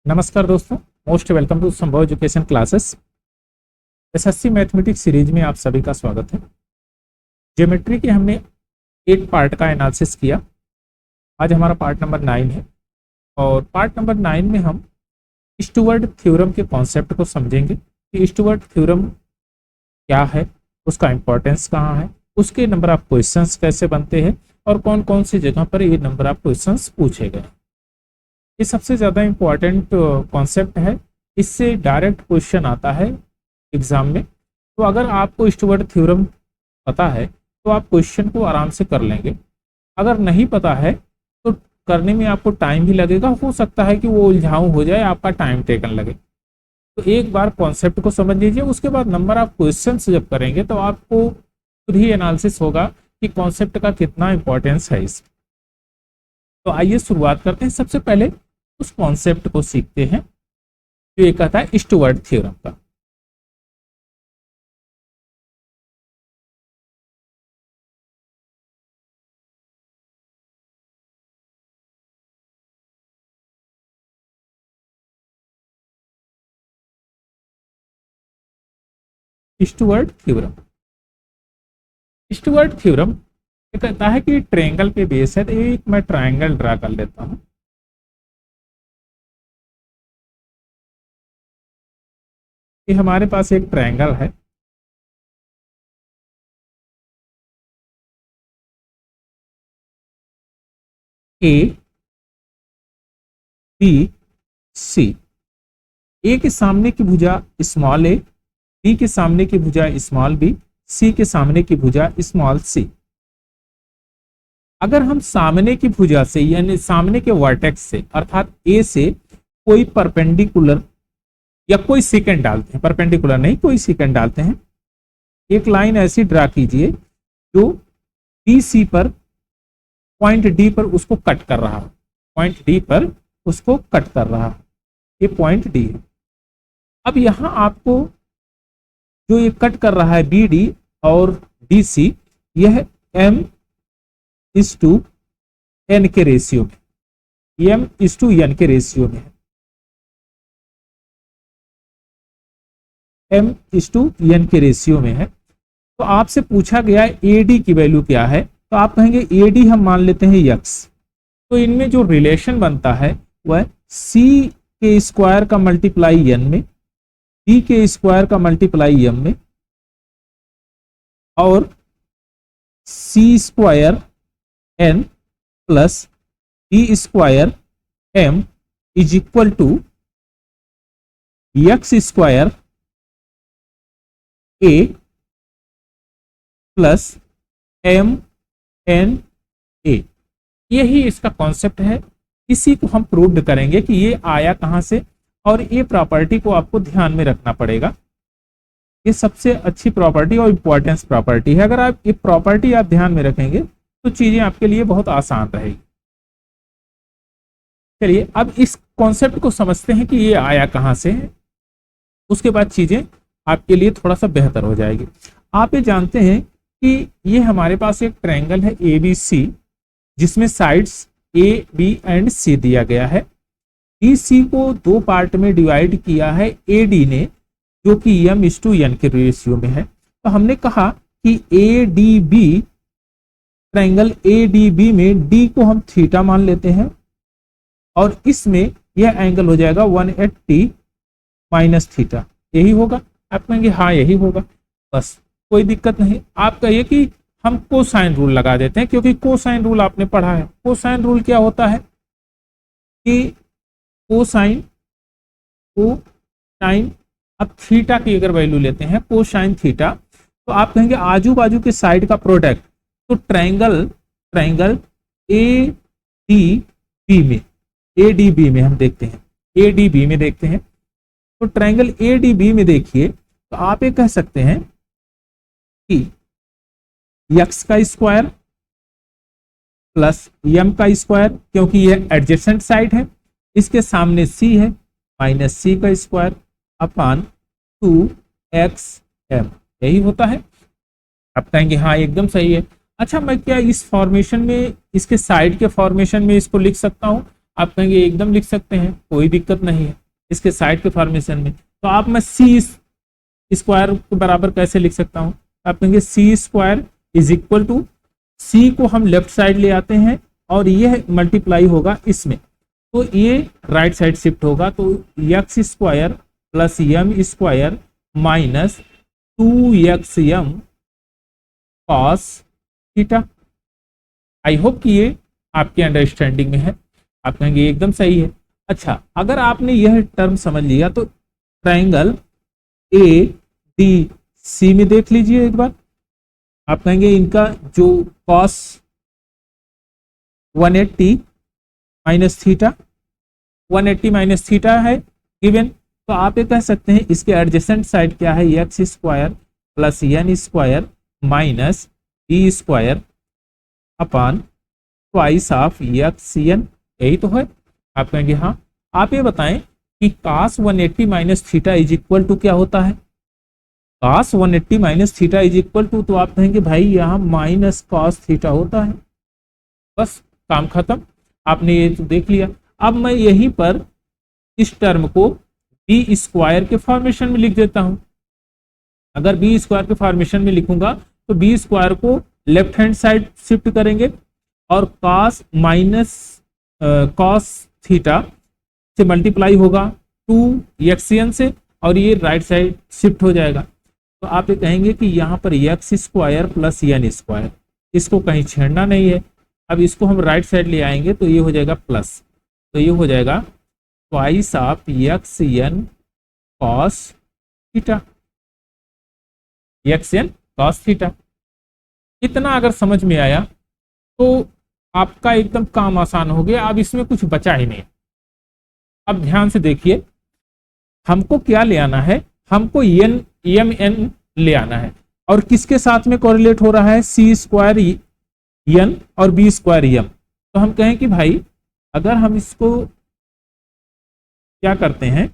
नमस्कार दोस्तों, most welcome to संभव education classes. SSC mathematics series में आप सभी का स्वागत है। ज्योमेट्री के हमने 8 पार्ट का एनालिसिस किया। आज हमारा पार्ट नंबर 9 है और पार्ट नंबर 9 में हम स्टुअर्ट थ्योरम के कॉन्सेप्ट को समझेंगे कि स्टुअर्ट थ्योरम क्या है, उसका इंपॉर्टेंस कहाँ है, उसके नंबर ऑफ क्वेश्चंस कैसे बनते हैं और कौन कौन सी जगह पर ये नंबर ऑफ क्वेश्चंस पूछे गए। ये सबसे ज़्यादा इम्पॉर्टेंट कॉन्सेप्ट है, इससे डायरेक्ट क्वेश्चन आता है एग्जाम में। तो अगर आपको स्टुअर्ट थ्योरम पता है तो आप क्वेश्चन को आराम से कर लेंगे। अगर नहीं पता है तो करने में आपको टाइम भी लगेगा, हो सकता है कि वो उलझाऊ हो जाए, आपका टाइम टेकन लगे। तो एक बार कॉन्सेप्ट को समझ लीजिए, उसके बाद नंबर ऑफ क्वेश्चन जब करेंगे तो आपको खुद ही एनालिसिस होगा कि कॉन्सेप्ट का कितना इंपॉर्टेंस है इस। तो आइए शुरुआत करते हैं। सबसे पहले उस कॉन्सेप्ट को सीखते हैं जो ये कहता है स्टुअर्ट थ्योरम का। स्टुअर्ट थ्योरम स्टुअर्ट थ्योरम ये कहता है कि ट्रायंगल पे बेस है। तो एक मैं ट्रायंगल ड्रा कर लेता हूं। कि हमारे पास एक ट्रायंगल है, ए बी सी। ए के सामने की भुजा स्मॉल ए, बी के सामने की भुजा स्मॉल बी, सी के सामने की भुजा स्मॉल सी। अगर हम सामने की भुजा से यानी सामने के वर्टेक्स से अर्थात ए से कोई परपेंडिकुलर या कोई सेकंड डालते हैं, परपेंडिकुलर नहीं कोई सेकंड डालते हैं, एक लाइन ऐसी ड्रा कीजिए जो बी सी पर पॉइंट डी पर उसको कट कर रहा है, पॉइंट डी पर उसको कट कर रहा है। ये पॉइंट डी है। अब यहां आपको जो ये कट कर रहा है बी डी और डी सी, यह एम इस टू एन के रेशियो में, एम इस टू एन के रेशियो में है, एम इस टू एन के रेशियो में है। तो आपसे पूछा गया ए डी की वैल्यू क्या है, तो आप कहेंगे ए डी हम मान लेते हैं यक्स। तो इनमें जो रिलेशन बनता है वह सी के स्क्वायर का मल्टीप्लाई एन में, बी के स्क्वायर का मल्टीप्लाई एम में, और C square N plus B square M is equal to X square A plus M N A. यही इसका कॉन्सेप्ट है। इसी को हम प्रूव करेंगे कि ये आया कहां से, और ये प्रॉपर्टी को आपको ध्यान में रखना पड़ेगा। ये सबसे अच्छी प्रॉपर्टी और इंपॉर्टेंस प्रॉपर्टी है। अगर आप ये प्रॉपर्टी आप ध्यान में रखेंगे तो चीजें आपके लिए बहुत आसान रहेगी। चलिए अब इस कॉन्सेप्ट को समझते हैं कि ये आया कहां से है, उसके बाद चीजें आपके लिए थोड़ा सा बेहतर हो जाएगी। आप ये जानते हैं कि ये हमारे पास एक ट्रायंगल है ए बी सी, जिसमें साइड्स ए बी एंड सी दिया गया है। बी सी को 2 पार्ट में डिवाइड किया है ए डी ने, जो कि एम इस टू एन के रेशियो में है। तो हमने कहा कि A D B, triangle A D B में डी को हम थीटा मान लेते हैं और इसमें यह एंगल हो जाएगा 180 माइनस थीटा। यही होगा? आप कहेंगे हाँ यही होगा, बस कोई दिक्कत नहीं। आप कहिए कि हम कोसाइन रूल लगा देते हैं, क्योंकि कोसाइन रूल आपने पढ़ा है। कोसाइन रूल क्या होता है कि कोसाइन अब थीटा की अगर वैल्यू लेते हैं कोसाइन थीटा, तो आप कहेंगे आजू बाजू के साइड का प्रोडक्ट। तो ट्रायंगल ए डी बी में, ए डी बी में हम देखते हैं, ए डी बी में देखते हैं। तो ट्रायंगल ए डी बी में देखिए तो आप ये कह सकते हैं कि एक्स का स्क्वायर प्लस एम का स्क्वायर, क्योंकि यह एडजेसेंट साइड है, इसके सामने सी है, माइनस सी का स्क्वायर अपान 2xm। यही होता है। आप कहेंगे हाँ एकदम सही है। अच्छा, मैं क्या इस फॉर्मेशन में, इसके साइड के फॉर्मेशन में इसको लिख सकता हूं? आप कहेंगे एकदम लिख सकते हैं, कोई दिक्कत नहीं है इसके साइड के फॉर्मेशन में। तो आप मैं सी स्क्वायर के बराबर कैसे लिख सकता हूं? आप कहेंगे सी स्क्वायर इज इक्वल टू, सी को हम लेफ्ट साइड ले आते हैं और यह मल्टीप्लाई होगा इसमें, तो ये राइट साइड शिफ्ट होगा, तो x square plus M square minus 2xm cos theta. I hope कि ये आपके अंडरस्टैंडिंग में है। आप कहेंगे एकदम सही है। अच्छा, अगर आपने यह टर्म समझ लिया तो ट्रायंगल ए डी सी में देख लीजिए एक बार। आप कहेंगे इनका जो cos 180 minus theta, 180 minus theta है गिवन, तो आप ये कह सकते हैं इसके एडजेसेंट साइड क्या है, X square plus N square minus B square upon twice of X N, यही तो है। आप कहेंगे हाँ। आप ये बताएं कि cos 180 minus theta is equal to क्या होता है? cos 180 minus theta is equal to, तो आप कहेंगे भाई यहाँ माइनस कॉस थीटा होता है। बस काम खत्म, आपने ये तो देख लिया। अब मैं यहीं पर इस टर्म को बी स्क्वायर के फॉर्मेशन में लिख देता हूं। अगर बी स्क्वायर के फॉर्मेशन में लिखूंगा तो बी स्क्वायर को लेफ्ट हैंड साइड शिफ्ट करेंगे और cos माइनस कॉस थीटा से मल्टीप्लाई होगा 2xn से, और ये राइट साइड शिफ्ट हो जाएगा। तो आप ये कहेंगे कि यहाँ पर X square plus N square, इसको कहीं छेड़ना नहीं है। अब इसको हम राइट साइड ले आएंगे तो ये हो जाएगा प्लस, तो ये हो जाएगा twice of X N cos theta, X N cos theta. इतना अगर समझ में आया तो आपका एकदम काम आसान हो गया। अब इसमें कुछ बचा ही नहीं। अब ध्यान से देखिए, हमको क्या ले आना है, हमको एन एम एन ले आना है, और किसके साथ में कोरिलेट हो रहा है, सी स्क्वायर एन और बी स्क्वायर एम। तो हम कहें कि भाई अगर हम इसको क्या करते हैं,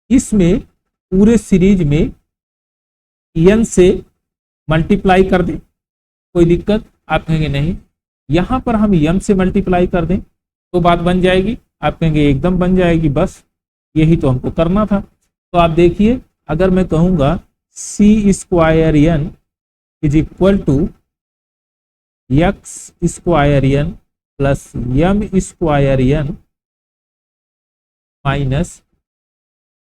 इसमें पूरे सीरीज में एन से मल्टीप्लाई कर दें, कोई दिक्कत? आप कहेंगे नहीं, यहां पर हम एम से मल्टीप्लाई कर दें तो बात बन जाएगी। आप कहेंगे एकदम बन जाएगी, बस यही तो हमको करना था। तो आप देखिए, अगर मैं कहूंगा C square N is equal to X square N plus M square N minus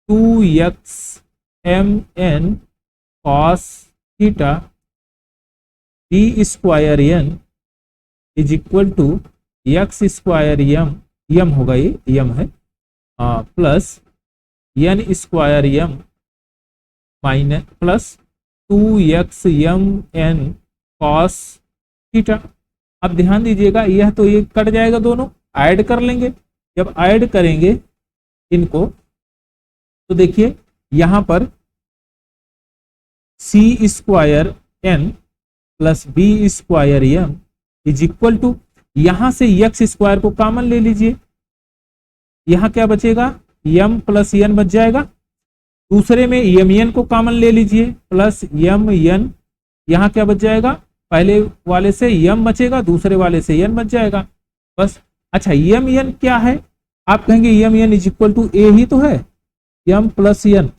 2xm cos theta B square N is equal to X square M होगा, ये एम है, plus N square M minus plus 2xm cos theta. अब ध्यान दीजिएगा, यह तो ये cut जाएगा, दोनों ऐड कर लेंगे। जब ऐड करेंगे इनको तो देखिए यहां पर C square N plus B square M is equal to, यहां से एक्स स्क्वायर को कॉमन ले लीजिए, यहां क्या बचेगा, एम प्लस एन बच जाएगा। दूसरे में एम एन को कॉमन ले लीजिए प्लस एम एन, यहां क्या बच जाएगा, पहले वाले से एम बचेगा, दूसरे वाले से एन बच जाएगा, बस। अच्छा, एम एन क्या है? आप कहेंगे M N is equal to A ही तो है, M plus N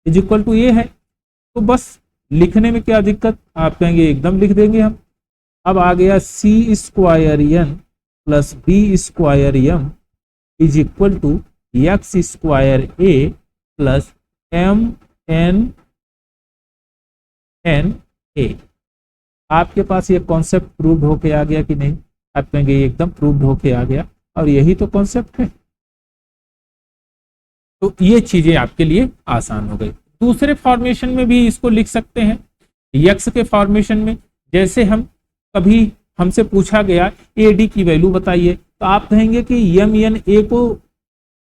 is equal to A है, तो बस लिखने में क्या दिक्कत? आप कहेंगे एकदम लिख देंगे हम। अब आ गया C square N plus B square M is equal to X square A plus M N N A. आपके पास ये कॉन्सेप्ट प्रूव्ड होके आ गया कि नहीं? आप कहेंगे एकदम प्रूव्ड होके आ गया, और यही तो कॉन्सेप्ट है। तो ये चीजें आपके लिए आसान हो गई। दूसरे फॉर्मेशन में भी इसको लिख सकते हैं, यक्स के फॉर्मेशन में। जैसे हम कभी हमसे पूछा गया ए डी की वैल्यू बताइए, तो आप कहेंगे कि एम एन ए को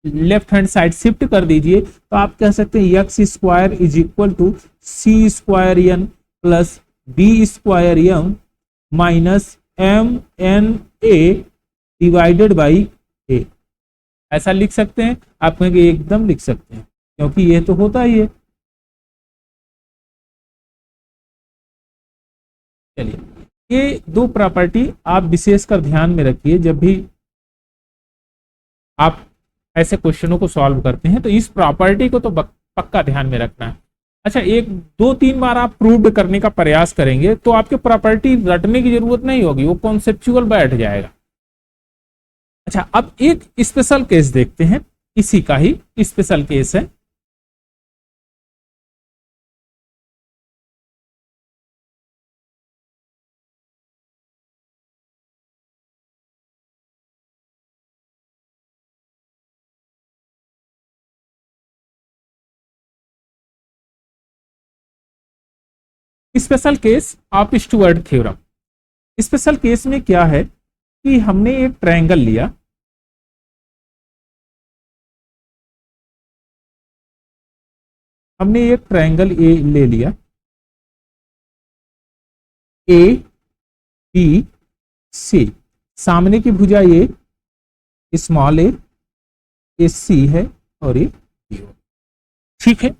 लेफ्ट हैंड साइड शिफ्ट कर दीजिए, तो आप कह सकते हैं X square is equal to C square N plus B square M minus M N A divided by A. ऐसा लिख सकते हैं? आप कहेंगे एकदम लिख सकते हैं, क्योंकि ये तो होता ही है। चलिए, ये दो प्रॉपर्टी आप विशेषकर ध्यान में रखिए, जब भी आप ऐसे क्वेश्चनों को सॉल्व करते हैं, तो इस प्रॉपर्टी को तो पक्का ध्यान में रखना है। अच्छा, एक दो तीन बार आप प्रूव करने का प्रयास करेंगे तो आपके प्रॉपर्टी रटने की जरूरत नहीं होगी, वो कॉन्सेप्चुअल बैठ जाएगा। अच्छा, अब एक स्पेशल केस देखते हैं, इसी का ही स्पेशल केस है। Special case of Stuart theorem. Special case में क्या है कि हमने एक ट्रायंगल लिया, हमने एक ट्रायंगल ए ले लिया, ए बी सी, सामने की भुजा ए स्मॉल ए सी है और ये बी। ठीक है,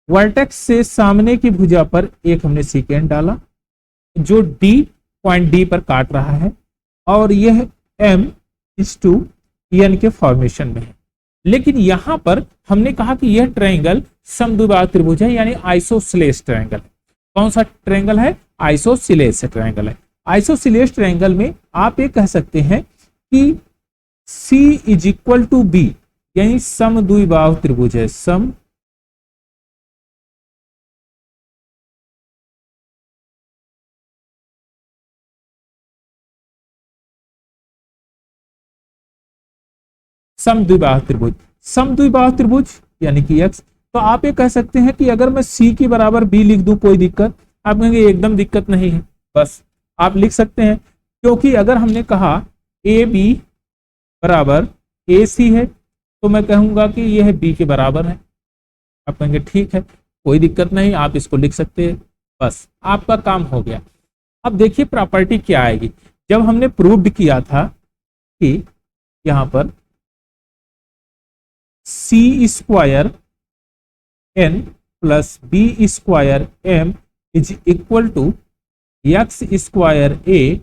वर्टेक्स से सामने की भुजा पर एक हमने सेकेंड डाला जो डी पॉइंट डी पर काट रहा है, और यह m इस टू एन के फॉर्मेशन में है। लेकिन यहां पर हमने कहा कि यह ट्रायंगल समद्विबाहु त्रिभुज है, यानी आइसोसेलेस ट्रायंगल है। कौन सा ट्रायंगल है? आइसोसेलेस ट्रायंगल है। आइसोसेलेस ट्रायंगल में आप ये कह सकते हैं कि C is equal to B, यानी समद्विबाहु त्रिभुज है। समद्विबाहु त्रिभुज, समद्विबाहु त्रिभुज यानी कि x। तो आप ये कह सकते हैं कि अगर मैं C के बराबर B लिख दूं कोई दिक्कत? आप कहेंगे एकदम दिक्कत नहीं है, बस आप लिख सकते हैं, क्योंकि अगर हमने कहा ए बी बराबर ए सी है तो मैं कहूंगा कि यह B के बराबर है। आप कहेंगे ठीक है, कोई दिक्कत नहीं, आप इसको लिख सकते हैं, बस आपका काम हो गया। अब देखिए प्रॉपर्टी क्या आएगी। जब हमने प्रूव्ड किया था कि यहां पर C square N plus B square M is equal to X square A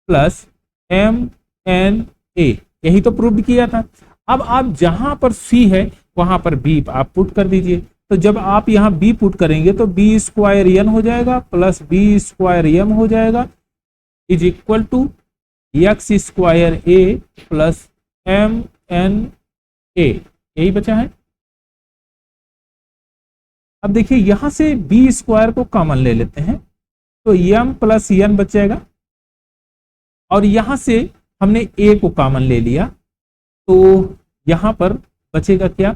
plus M N A, यही तो प्रूव किया था। अब आप जहां पर सी है वहां पर बी आप पुट कर दीजिए। तो जब आप यहां बी पुट करेंगे तो बी स्क्वायर एन हो जाएगा प्लस बी स्क्वायर एम हो जाएगा is equal to X square A plus M N A, यही बचा है। अब देखिए यहां से बी स्क्वायर को कॉमन ले लेते हैं तो एम प्लस एन बचेगा, और यहां से हमने ए को कॉमन ले लिया तो यहां पर बचेगा क्या?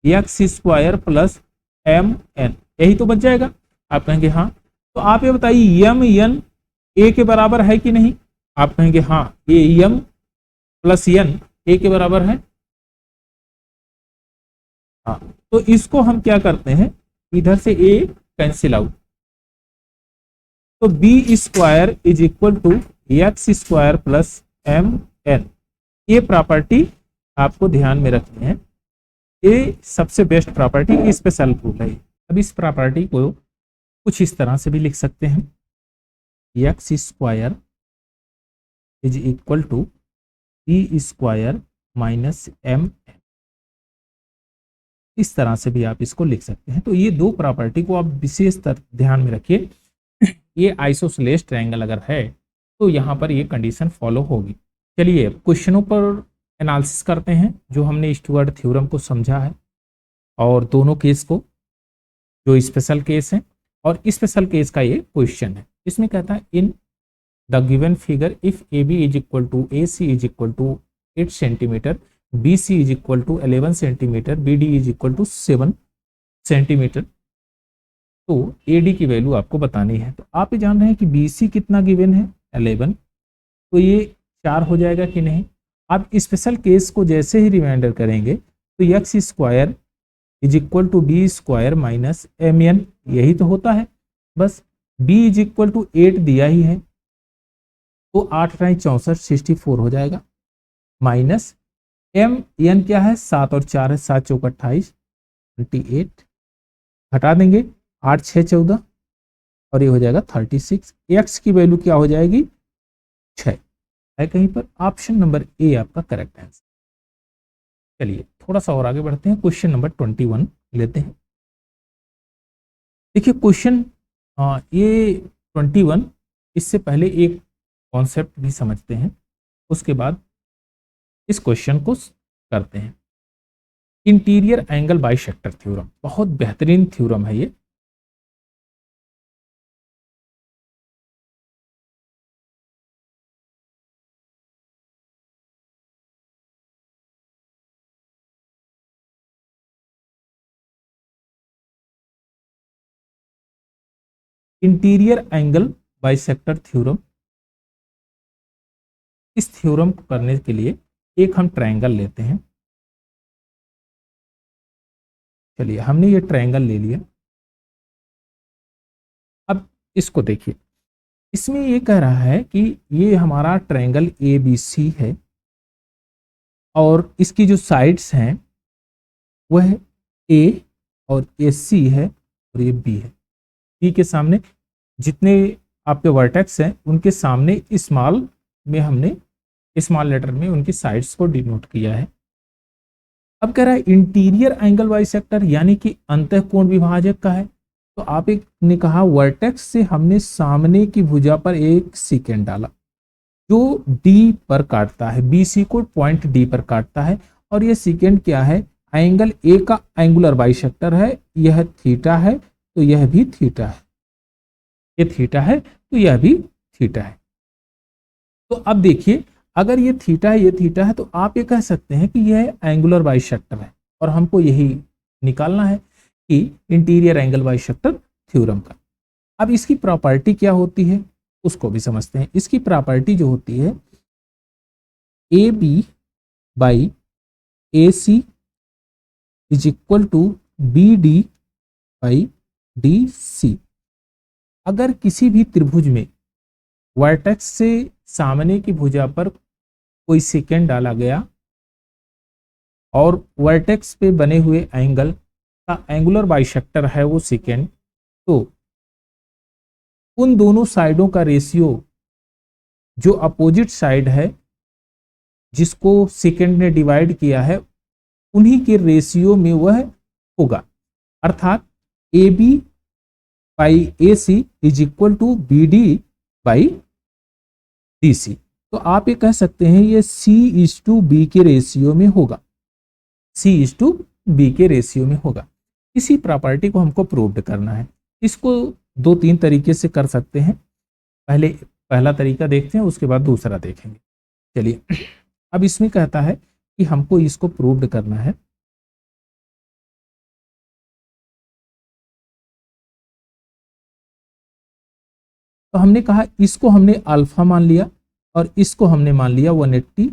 X square plus M N, यही तो बच जाएगा। आप कहेंगे हाँ, तो आप ये बताइए एम एन ए के बराबर है कि नहीं? आप कहेंगे हाँ, ये एम प्लस एन ए के बराबर है। हाँ, तो इसको हम क्या करते हैं, इधर से ए कैंसिल आउट, तो B square is equal to X square plus M N. ये प्रॉपर्टी आपको ध्यान में रखनी है, ये सबसे बेस्ट प्रॉपर्टी, स्पेशल रूल है। अब इस प्रॉपर्टी को कुछ इस तरह से भी लिख सकते हैं, X square is equal to B square minus M N, इस तरह से भी आप इसको लिख सकते हैं। तो ये दो प्रॉपर्टी को आप विशेष ध्यान में रखिए। ये आइसोसेलेस ट्रायंगल अगर है तो यहाँ पर ये कंडीशन फॉलो होगी। चलिए क्वेश्चनों पर एनालिसिस करते हैं जो हमने स्टुअर्ट थ्योरम को समझा है, और दोनों केस को, जो स्पेशल केस है और स्पेशल केस का ये क्वेश्चन है। इसमें कहता है in the given figure if A B is equal to A C is equal to 8 centimetre, B C is equal to 11 centimetre, B D is equal to 7 centimetre, तो A D की value आपको बतानी है। तो आप ये जान रहे हैं कि बी सी कितना गिवन है 11, तो ये 4 हो जाएगा कि नहीं? आप स्पेशल केस को जैसे ही रिमाइंडर करेंगे तो x square is equal to B square minus M N, यही तो होता है। बस बी इज इक्वल टू 8 दिया ही है तो 8 9 64 64 हो जाएगा, माइनस एम एन क्या है 7 और 4 है, 7 चौक 28 28, हटा देंगे 8 6 14 और ये हो जाएगा 36। एक्स की वैल्यू क्या हो जाएगी 6 है कहीं पर। ऑप्शन नंबर ए आपका करेक्ट आंसर। चलिए थोड़ा सा और आगे बढ़ते हैं, क्वेश्चन नंबर 21 लेते हैं। देखिए क्वेश्चन ये 21, इससे पहले एक कॉन्सेप्ट भी समझते हैं, उसके बाद इस क्वेश्चन को करते हैं। इंटीरियर एंगल बाइसेक्टर थ्योरम, बहुत बेहतरीन थ्योरम है ये। इंटीरियर एंगल बाइसेक्टर थ्योरम, इस थ्योरम को करने के लिए एक हम ट्रायंगल लेते हैं। चलिए हमने ये ट्रायंगल ले लिया। अब इसको देखिए, इसमें ये कह रहा है कि ये हमारा ट्रायंगल ए बी सी है और इसकी जो साइड्स हैं वह ए और ए सी है और ये बी है। बी के सामने जितने आपके वर्टेक्स हैं उनके सामने स्मॉल में हमने स्मॉल लेटर में उनकी साइड्स को डिनोट किया है। अब कह रहा है इंटीरियर एंगल बाइसेक्टर यानी कि अंतःकोण विभाजक का है। तो आप एक ने कहा वर्टेक्स से हमने सामने की भुजा पर एक सेकेंड डाला जो डी पर काटता है, बीसी को पॉइंट डी पर काटता है, और ये सेकेंड क्या है, एंगल ए का एंगुलर बाइसेक्टर है। यह थीटा है तो यह भी थीटा है, ये थीटा है तो यह भी थीटा है। तो अब देखिए अगर ये थीटा है ये थीटा है तो आप ये कह सकते हैं कि यह एंगुलर बाइसेक्टर है, और हमको यही निकालना है कि इंटीरियर एंगल बाइसेक्टर थ्योरम का। अब इसकी प्रॉपर्टी क्या होती है उसको भी समझते हैं। इसकी प्रॉपर्टी जो होती है A B by A C is equal to B D by D C. अगर किसी भी त्रिभुज में वर्टेक्स से सामने की भुजा पर कोई सेकेंड डाला गया और वर्टेक्स पे बने हुए एंगल का एंगुलर बाइसेक्टर है वो सेकेंड, तो उन दोनों साइडों का रेशियो जो अपोजिट साइड है जिसको सेकेंड ने डिवाइड किया है उन्हीं के रेशियो में वह होगा। अर्थात A B by A C is equal to B D by D C. तो आप ये कह सकते हैं ये सी इज टू बी के रेशियो में होगा, सी इज टू बी के रेशियो में होगा। इसी प्रॉपर्टी को हमको प्रूव्ड करना है। इसको दो तीन तरीके से कर सकते हैं। पहला तरीका देखते हैं, उसके बाद दूसरा देखेंगे। चलिए अब इसमें कहता है कि हमको इसको प्रूव्ड करना है। तो हमने कहा इसको हमने अल्फा मान लिया और इसको हमने मान लिया 180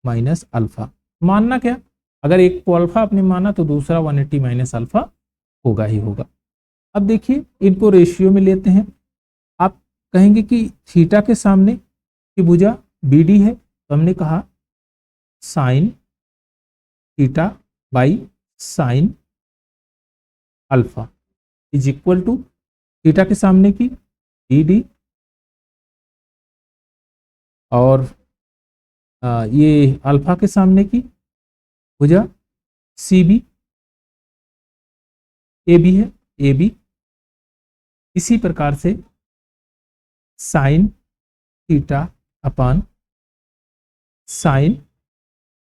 माइनस अल्फा। मानना क्या, अगर एक को अल्फा आपने माना तो दूसरा 180 माइनस अल्फा होगा ही होगा। अब देखिए इनको रेशियो में लेते हैं। आप कहेंगे कि थीटा के सामने की भुजा बी डी है, तो हमने कहा sine theta by sine alpha is equal to theta के सामने की डी डी और ये अल्फा के सामने की भुजा सी बी, ए बी है ए बी। इसी प्रकार से sine theta upon sine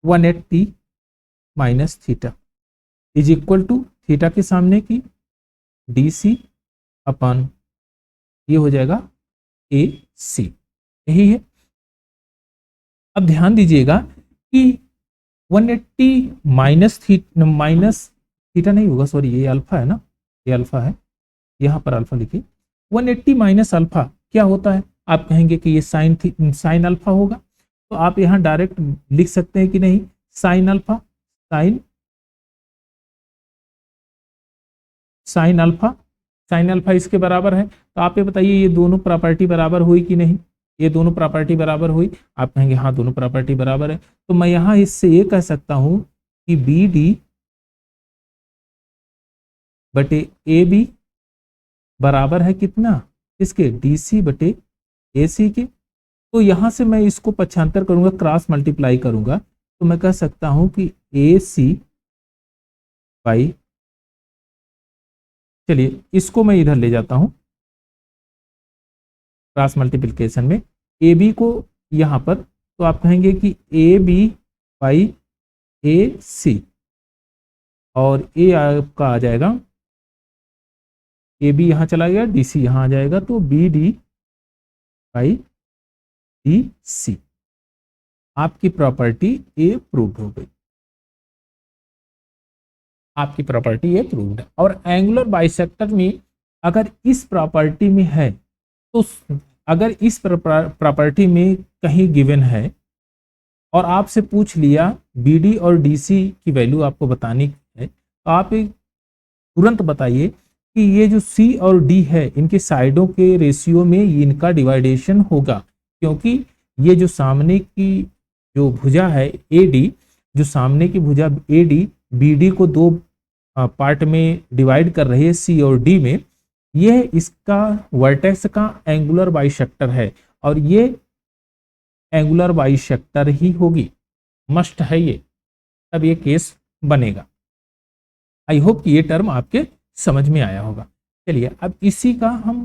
180 minus theta is equal to theta के सामने की डी सी अपान ये हो जाएगा ए सी, यही है। अब ध्यान दीजिएगा कि 180 माइनस थीटा नहीं होगा, सॉरी ये अल्फा है ना, ये अल्फा है, यहां पर अल्फा लिखिए। 180 माइनस अल्फा क्या होता है, आप कहेंगे कि ये साइन अल्फा होगा, तो आप यहां डायरेक्ट लिख सकते हैं कि नहीं, साइन अल्फा साइन अल्फा इसके बराबर है। तो आप ये बताइए ये दोनों प्रॉपर्टी बराबर हुई कि नहीं, ये दोनों प्रॉपर्टी बराबर हुई। आप कहेंगे हाँ दोनों प्रॉपर्टी बराबर है, तो मैं यहां इससे ये कह सकता हूं कि बी डी बटे ए बी बराबर है कितना, इसके डी सी बटे ए सी के। तो यहां से मैं इसको पक्षांतर करूंगा, क्रॉस मल्टीप्लाई करूंगा, तो मैं कह सकता हूं कि ए सी बाई, चलिए इसको मैं इधर ले जाता हूं क्रॉस मल्टीप्लिकेशन में, ए बी को यहां पर, तो आप कहेंगे कि A B by A C, और ए आपका आ जाएगा, ए बी यहां चला गया, डी सी यहां आ जाएगा, तो B D by D C. आपकी प्रॉपर्टी ए प्रूव्ड हो गई, आपकी प्रॉपर्टी ये प्रूव्ड है। और एंगुलर बाइसेक्टर में अगर इस प्रॉपर्टी में है, तो अगर इस प्रॉपर्टी में कहीं गिवन है और आपसे पूछ लिया BD और DC की वैल्यू आपको बतानी है, तो आप एक तुरंत बताइए कि ये जो C और D है इनके साइडों के रेशियो में इनका डिवाइडेशन होगा, क्योंकि ये जो सामने की जो भुजा है AD, जो सामने की भुजा AD BD को दो पार्ट में डिवाइड कर रही है C और D में, यह इसका वर्टेक्स का एंगुलर बाइसेक्टर है, और ये एंगुलर बाइसेक्टर ही होगी, मस्ट है ये, तब ये केस बनेगा। आई होप कि ये टर्म आपके समझ में आया होगा। चलिए अब इसी का हम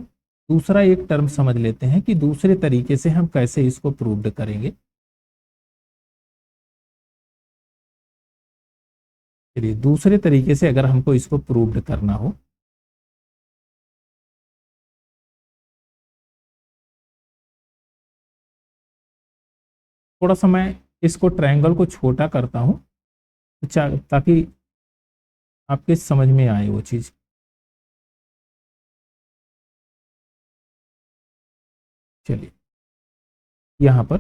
दूसरा एक टर्म समझ लेते हैं कि दूसरे तरीके से हम कैसे इसको प्रूव्ड करेंगे। चलिए दूसरे तरीके से अगर हमको इसको प्रूव्ड करना हो, थोड़ा सा मैं इसको ट्रायंगल को छोटा करता हूं ताकि आपके समझ में आए वो चीज। चलिए यहां पर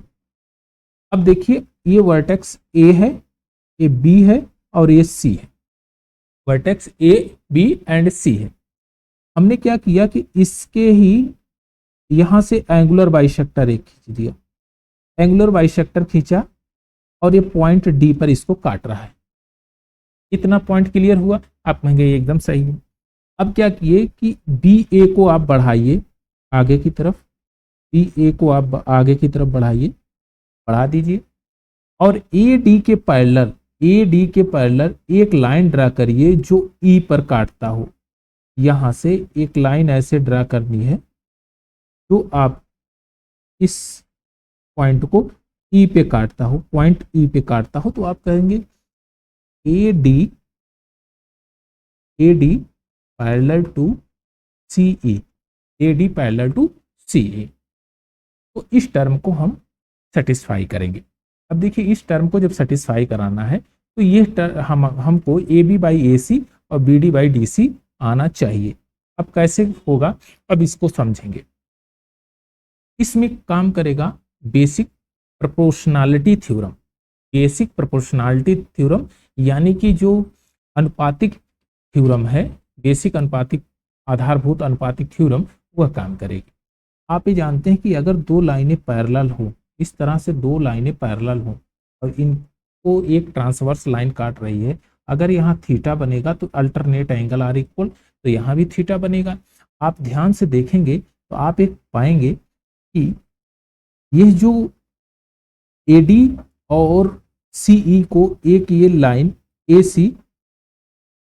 अब देखिए, ये वर्टेक्स ए है, ये बी है और ये सी है। वर्टेक्स ए बी एंड सी है। हमने क्या किया कि इसके ही यहां से एंगुलर बाइसेक्टर एक खींच दिया, एंगुलर बाइसेक्टर खींचा और ये पॉइंट डी पर इसको काट रहा है। इतना पॉइंट क्लियर हुआ? आप कहेंगे ये एकदम सही है। अब क्या किए कि बी ए को आप बढ़ाइए आगे की तरफ, बी ए को आप आगे की तरफ बढ़ाइए, बढ़ा दीजिए, और ए डी के पैरेलल, ए डी के पैरेलल एक लाइन ड्रा करिए जो ई पर काटता हो। यहां से एक लाइन ऐसे ड्रा करनी है जो आप इस पॉइंट को ई पे काटता हो, पॉइंट ई पे काटता हो, तो आप कहेंगे A D parallel to C E, A D parallel to C E. तो इस टर्म को हम सेटिस्फाई करेंगे। अब देखिए इस टर्म को जब सेटिस्फाई कराना है तो ये हमको ए बी बाई ए सी और B D by D C आना चाहिए। अब कैसे होगा, अब इसको समझेंगे। इसमें काम करेगा basic proportionality theorem. Basic proportionality theorem यानी कि जो अनुपातिक थ्योरम है, बेसिक अनुपातिक आधारभूत अनुपातिक थ्योरम, वह काम करेगी। आप ये जानते हैं कि अगर दो लाइनें पैरेलल हो, इस तरह से दो लाइनें पैरेलल हो और इनको एक ट्रांसवर्स लाइन काट रही है, अगर यहाँ थीटा बनेगा तो अल्टरनेट एंगल आर इक्वल, तो यहाँ भी थीटा बनेगा। आप ध्यान से देखेंगे तो आप एक पाएंगे कि यह जो AD और CE को एक ये लाइन AC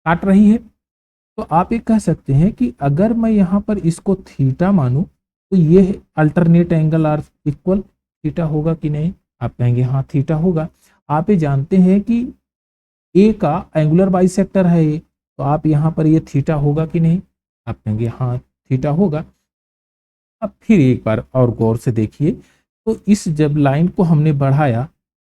काट रही है, तो आप एक कह सकते हैं कि अगर मैं यहाँ पर इसको थीटा मानूं तो ये alternate angle are equal theta होगा कि नहीं? आप कहेंगे हाँ थीटा होगा। आप ये जानते हैं कि ए का एंगुलर बाइसेक्टर है ये, तो आप यहाँ पर ये थीटा होगा कि नहीं? आप कहेंगे हाँ थीटा होगा। अब फिर एक बार और गौर से देखिए, तो इस जब लाइन को हमने बढ़ाया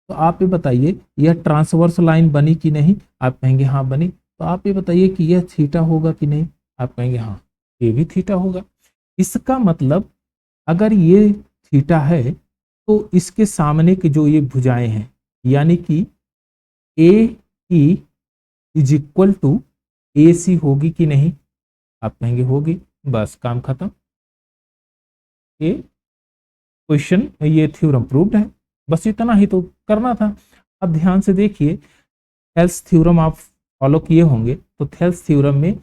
तो आप ये बताइए यह ट्रांसवर्स लाइन बनी कि नहीं? आप कहेंगे हाँ बनी। तो आप ये बताइए कि यह थीटा होगा कि नहीं? आप कहेंगे हाँ ये भी थीटा होगा। इसका मतलब अगर ये थीटा है तो इसके सामने की जो ये भुजाएं हैं, यानी कि ए E is equal to A सी होगी कि नहीं? आप कहेंगे होगी। बस काम खत्म, ये क्वेश्चन, ये थ्योरम प्रूव्ड है। बस इतना ही तो करना था। अब ध्यान से देखिए, थेल्स थ्योरम आप फॉलो किए होंगे, तो थेल्स थ्योरम में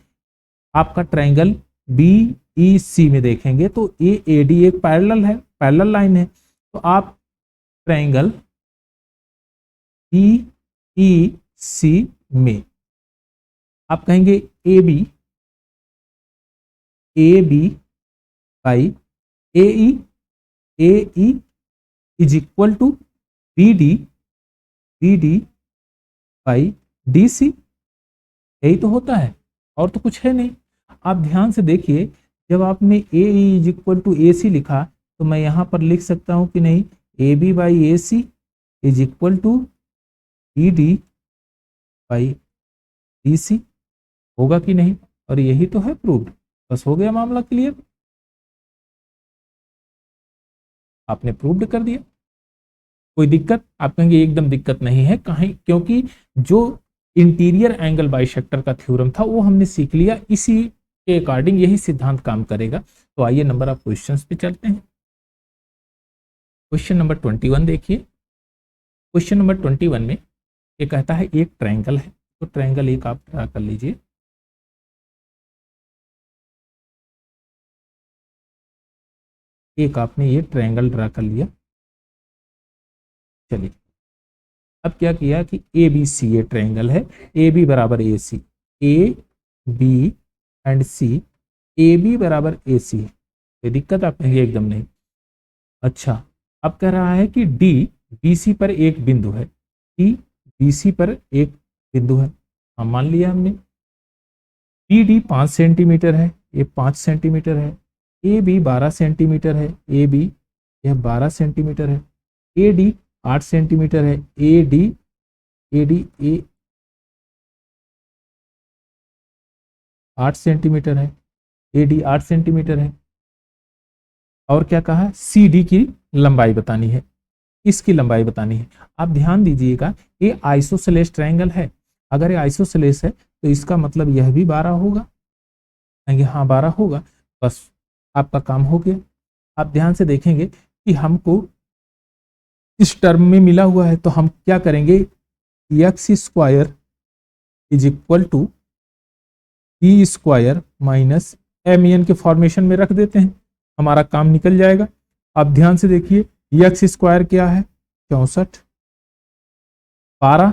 आपका ट्रायंगल BEC में देखेंगे तो AD एक पैरेलल है, पैरेलल लाइन है, तो आप ट्रायंगल सी में। आप कहेंगे A B by A E is equal to B D by D C. यही तो होता है, और तो कुछ है नहीं। आप ध्यान से देखिए, जब आपने ए इज इक्वल टू ए सी लिखा तो मैं यहां पर लिख सकता हूं कि नहीं, A B by A C is equal to B D by D C. होगा कि नहीं? और यही तो है प्रूव्ड। बस हो गया मामला क्लियर, आपने प्रूव्ड कर दिया। कोई दिक्कत? आप कहेंगे एकदम दिक्कत नहीं है कहीं, क्योंकि जो इंटीरियर एंगल बाइसेक्टर का थ्योरम था वो हमने सीख लिया, इसी के अकॉर्डिंग यही सिद्धांत काम करेगा। तो आइए नंबर ऑफ क्वेश्चंस पे चलते हैं। क्वेश्चन नंबर 21 देखिए। क्वेश्चन नंबर 21 में ये कहता है एक ट्रायंगल है, तो ट्रायंगल एक आप ड्रा कर लीजिए। एक आपने ये ट्रायंगल ड्रा कर लिया। चलिए, अब क्या किया कि ए बी सी ये ट्रायंगल है, ए बी बराबर A C, A B and C, A B बराबर ए सी है। कोई दिक्कत? आप कहेंगे एकदम नहीं। अच्छा, अब कह रहा है कि डी बी सी पर एक बिंदु है, डी बी सी पर एक बिंदु है। हम मान लिया हमने। बी डी 5 सेंटीमीटर है, ये 5 सेंटीमीटर है। ए बी 12 सेंटीमीटर है, ए बी यह 12 सेंटीमीटर है। ए डी 8 सेंटीमीटर है, ए डी ए 8 सेंटीमीटर है, ए डी 8 सेंटीमीटर है। और क्या कहा है? सी डी की लंबाई बतानी है, इसकी लंबाई बतानी है। आप ध्यान दीजिएगा, ये आइसोसेलेस ट्रायंगल है। अगर ये आइसोसेलेस है तो इसका मतलब यह भी 12 होगा। कहेंगे हाँ 12 होगा, बस आपका काम हो गया। आप ध्यान से देखेंगे कि हमको इस टर्म में मिला हुआ है, तो हम क्या करेंगे, x square is equal to B square minus M N के फॉर्मेशन में रख देते हैं, हमारा काम निकल जाएगा। आप ध्यान से देखिए, एक्स स्क्वायर क्या है 64, 12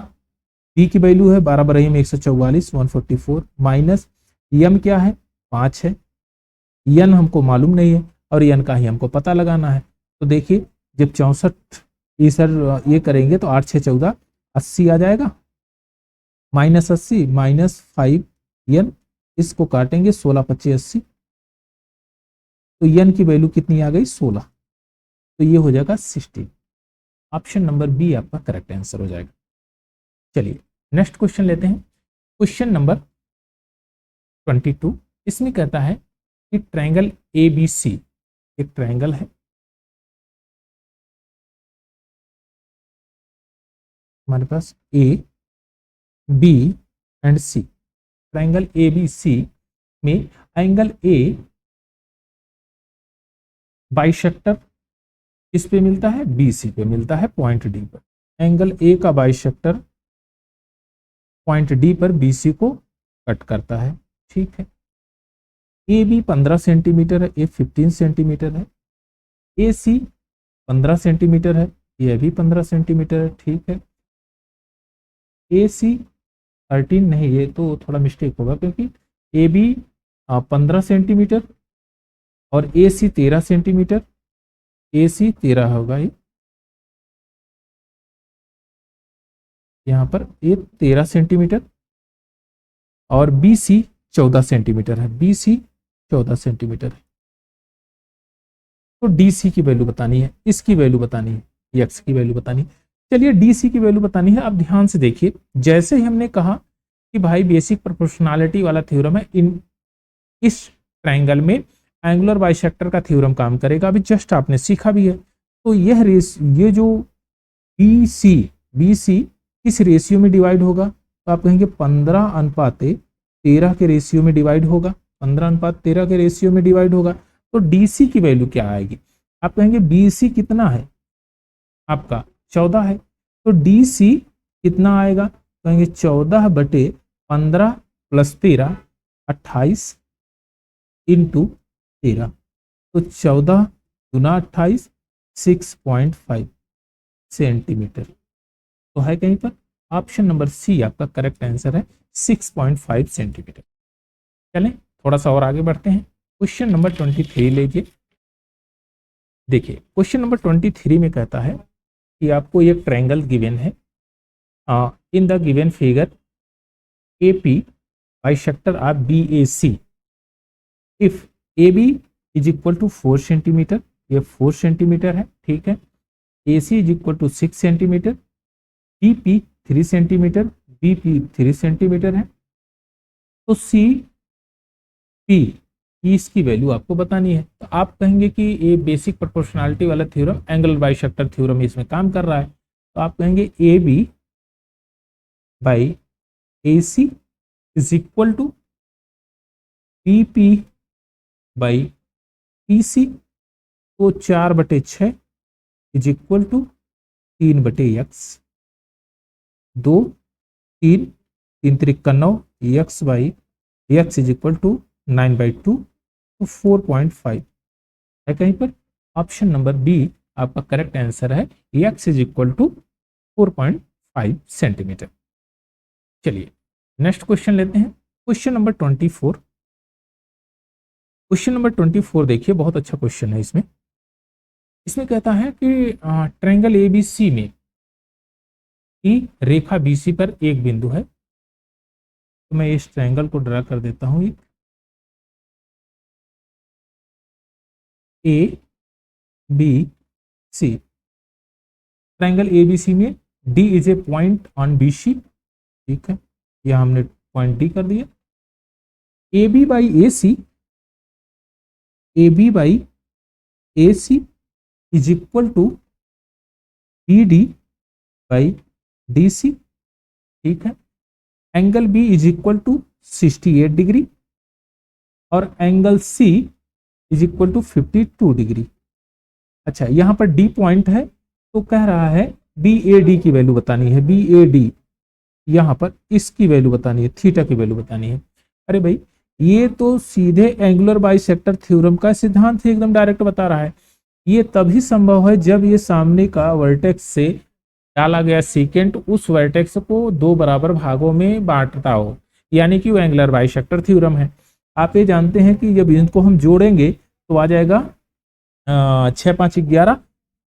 बी की वैल्यू है 12 बराबर 144 144 माइनस एम क्या है 5 है, एन हमको मालूम नहीं है और एन का ही हमको पता लगाना है। तो देखिए, जब 64 ये सर ये करेंगे तो 8 6 14 80 आ जाएगा, माइनस 80 माइनस 5 एन, इसको काटेंगे 16 25 80, तो एन की वैल्यू कितनी आ गई 16, तो ये हो जाएगा 16। ऑप्शन नंबर बी आपका करेक्ट आंसर हो जाएगा। चलिए नेक्स्ट क्वेश्चन लेते हैं। क्वेश्चन नंबर 22, इसमें कहता है कि ट्रायंगल ए बी सी एक ट्रायंगल है, हमारे पास A B and C. Triangle A B C में एंगल ए बाइसेक्टर किस पे मिलता है, बी सी पे मिलता है पॉइंट डी पर। एंगल ए का बाइसेक्टर पॉइंट डी पर बी सी को कट करता है, ठीक है। ए बी 15 सेंटीमीटर है, ए 15 सेंटीमीटर है। ए सी 15 सेंटीमीटर है, यह भी 15 सेंटीमीटर है, ठीक है। ए सी 13 नहीं, ये तो थोड़ा मिस्टेक होगा, क्योंकि ए बी 15 सेंटीमीटर और ए सी 13 सेंटीमीटर, ए सी 13 होगा ये, यहाँ पर ए 13 सेंटीमीटर और बी सी 14 सेंटीमीटर है, बी सी 14 सेंटीमीटर है। तो डी सी की वैल्यू बतानी है, इसकी वैल्यू बतानी है, एक्स की वैल्यू बतानी है। चलिए डी सी की वैल्यू बतानी है। अब ध्यान से देखिए, जैसे ही हमने कहा कि भाई बेसिक प्रोपोर्शनैलिटी वाला थ्योरम है, इन इस ट्रायंगल में एंगुलर बाइसेक्टर का थ्योरम काम करेगा। अभी जस्ट आपने सीखा भी है। तो ये जो बी सी किस रेशियो में डिवाइड होगा, तो आप कहेंगे 15:13 के रेशियो में डिवाइड होगा, 15:13 के रेशियो में डिवाइड होगा। तो डीसी की वैल्यू क्या आएगी, आप कहेंगे बीसी कितना है आपका 14 है, तो डीसी कितना आएगा, कहेंगे 14/15 + 13 28 × 13, तो 14 × 28 6.5 सेंटीमीटर। तो है कहीं पर ऑप्शन नंबर सी आपका करेक्ट आंसर है 6.5 सेंटीमीटर। चलें थोड़ा सा और आगे बढ़ते हैं। क्वेश्चन नंबर 23 लीजिए। देखिए क्वेश्चन नंबर 23 में कहता है कि आपको एक ट्रायंगल गिवन है in the given figure AP bisector of BAC if AB is equal to 4 centimetre, ये 4 सेंटीमीटर है, ठीक है। AC is equal to 6 centimetre, BP 3 centimetre, BP 3 centimetre है। तो CP इसकी वैल्यू आपको बतानी है। तो आप कहेंगे कि ये बेसिक प्रोपोर्शनैलिटी वाला थ्योरम, एंगल बाइसेक्टर थ्योरम इसमें काम कर रहा है। तो आप कहेंगे AB by AC is equal to BP by PC, तो 4/6 इज इक्वल टू 3/x, 2 3 3 त्रिक 9, x by x is equal to 9/2, तो 4.5 है कहीं पर। ऑप्शन नंबर बी आपका करेक्ट आंसर है, x is equal to 4.5 centimetre. चलिए नेक्स्ट क्वेश्चन लेते हैं। Question number 24। क्वेश्चन नंबर 24 देखिए, बहुत अच्छा क्वेश्चन है। इसमें कहता है कि ट्रायंगल ABC में की रेखा BC पर एक बिंदु है। तो मैं इस ट्रायंगल को ड्रा कर देता हूं। ABC ट्रायंगल ABC में D is a point on BC, ठीक है, यह हमने पॉइंट D कर दिया। AB by AC is equal to BD by DC, ठीक है। Angle B is equal to 68 degree और angle C is equal to 52 degree. अच्छा, यहां पर D पॉइंट है, तो कह रहा है BAD की वैल्यू बतानी है। BAD यहां पर इसकी वैल्यू बतानी है, थीटा की वैल्यू बतानी है। अरे भाई, ये तो सीधे एंगुलर बाइसेक्टर थ्योरम का सिद्धांत से एकदम डायरेक्ट बता रहा है। ये तभी संभव है जब ये सामने का वर्टेक्स से डाला गया सेकेंड उस वर्टेक्स को 2 बराबर भागों में बांटता हो, यानी कि वो एंगुलर बाइसेक्टर थ्योरम है। आप ये जानते हैं कि जब इनको हम जोड़ेंगे तो आ जाएगा 6 5 11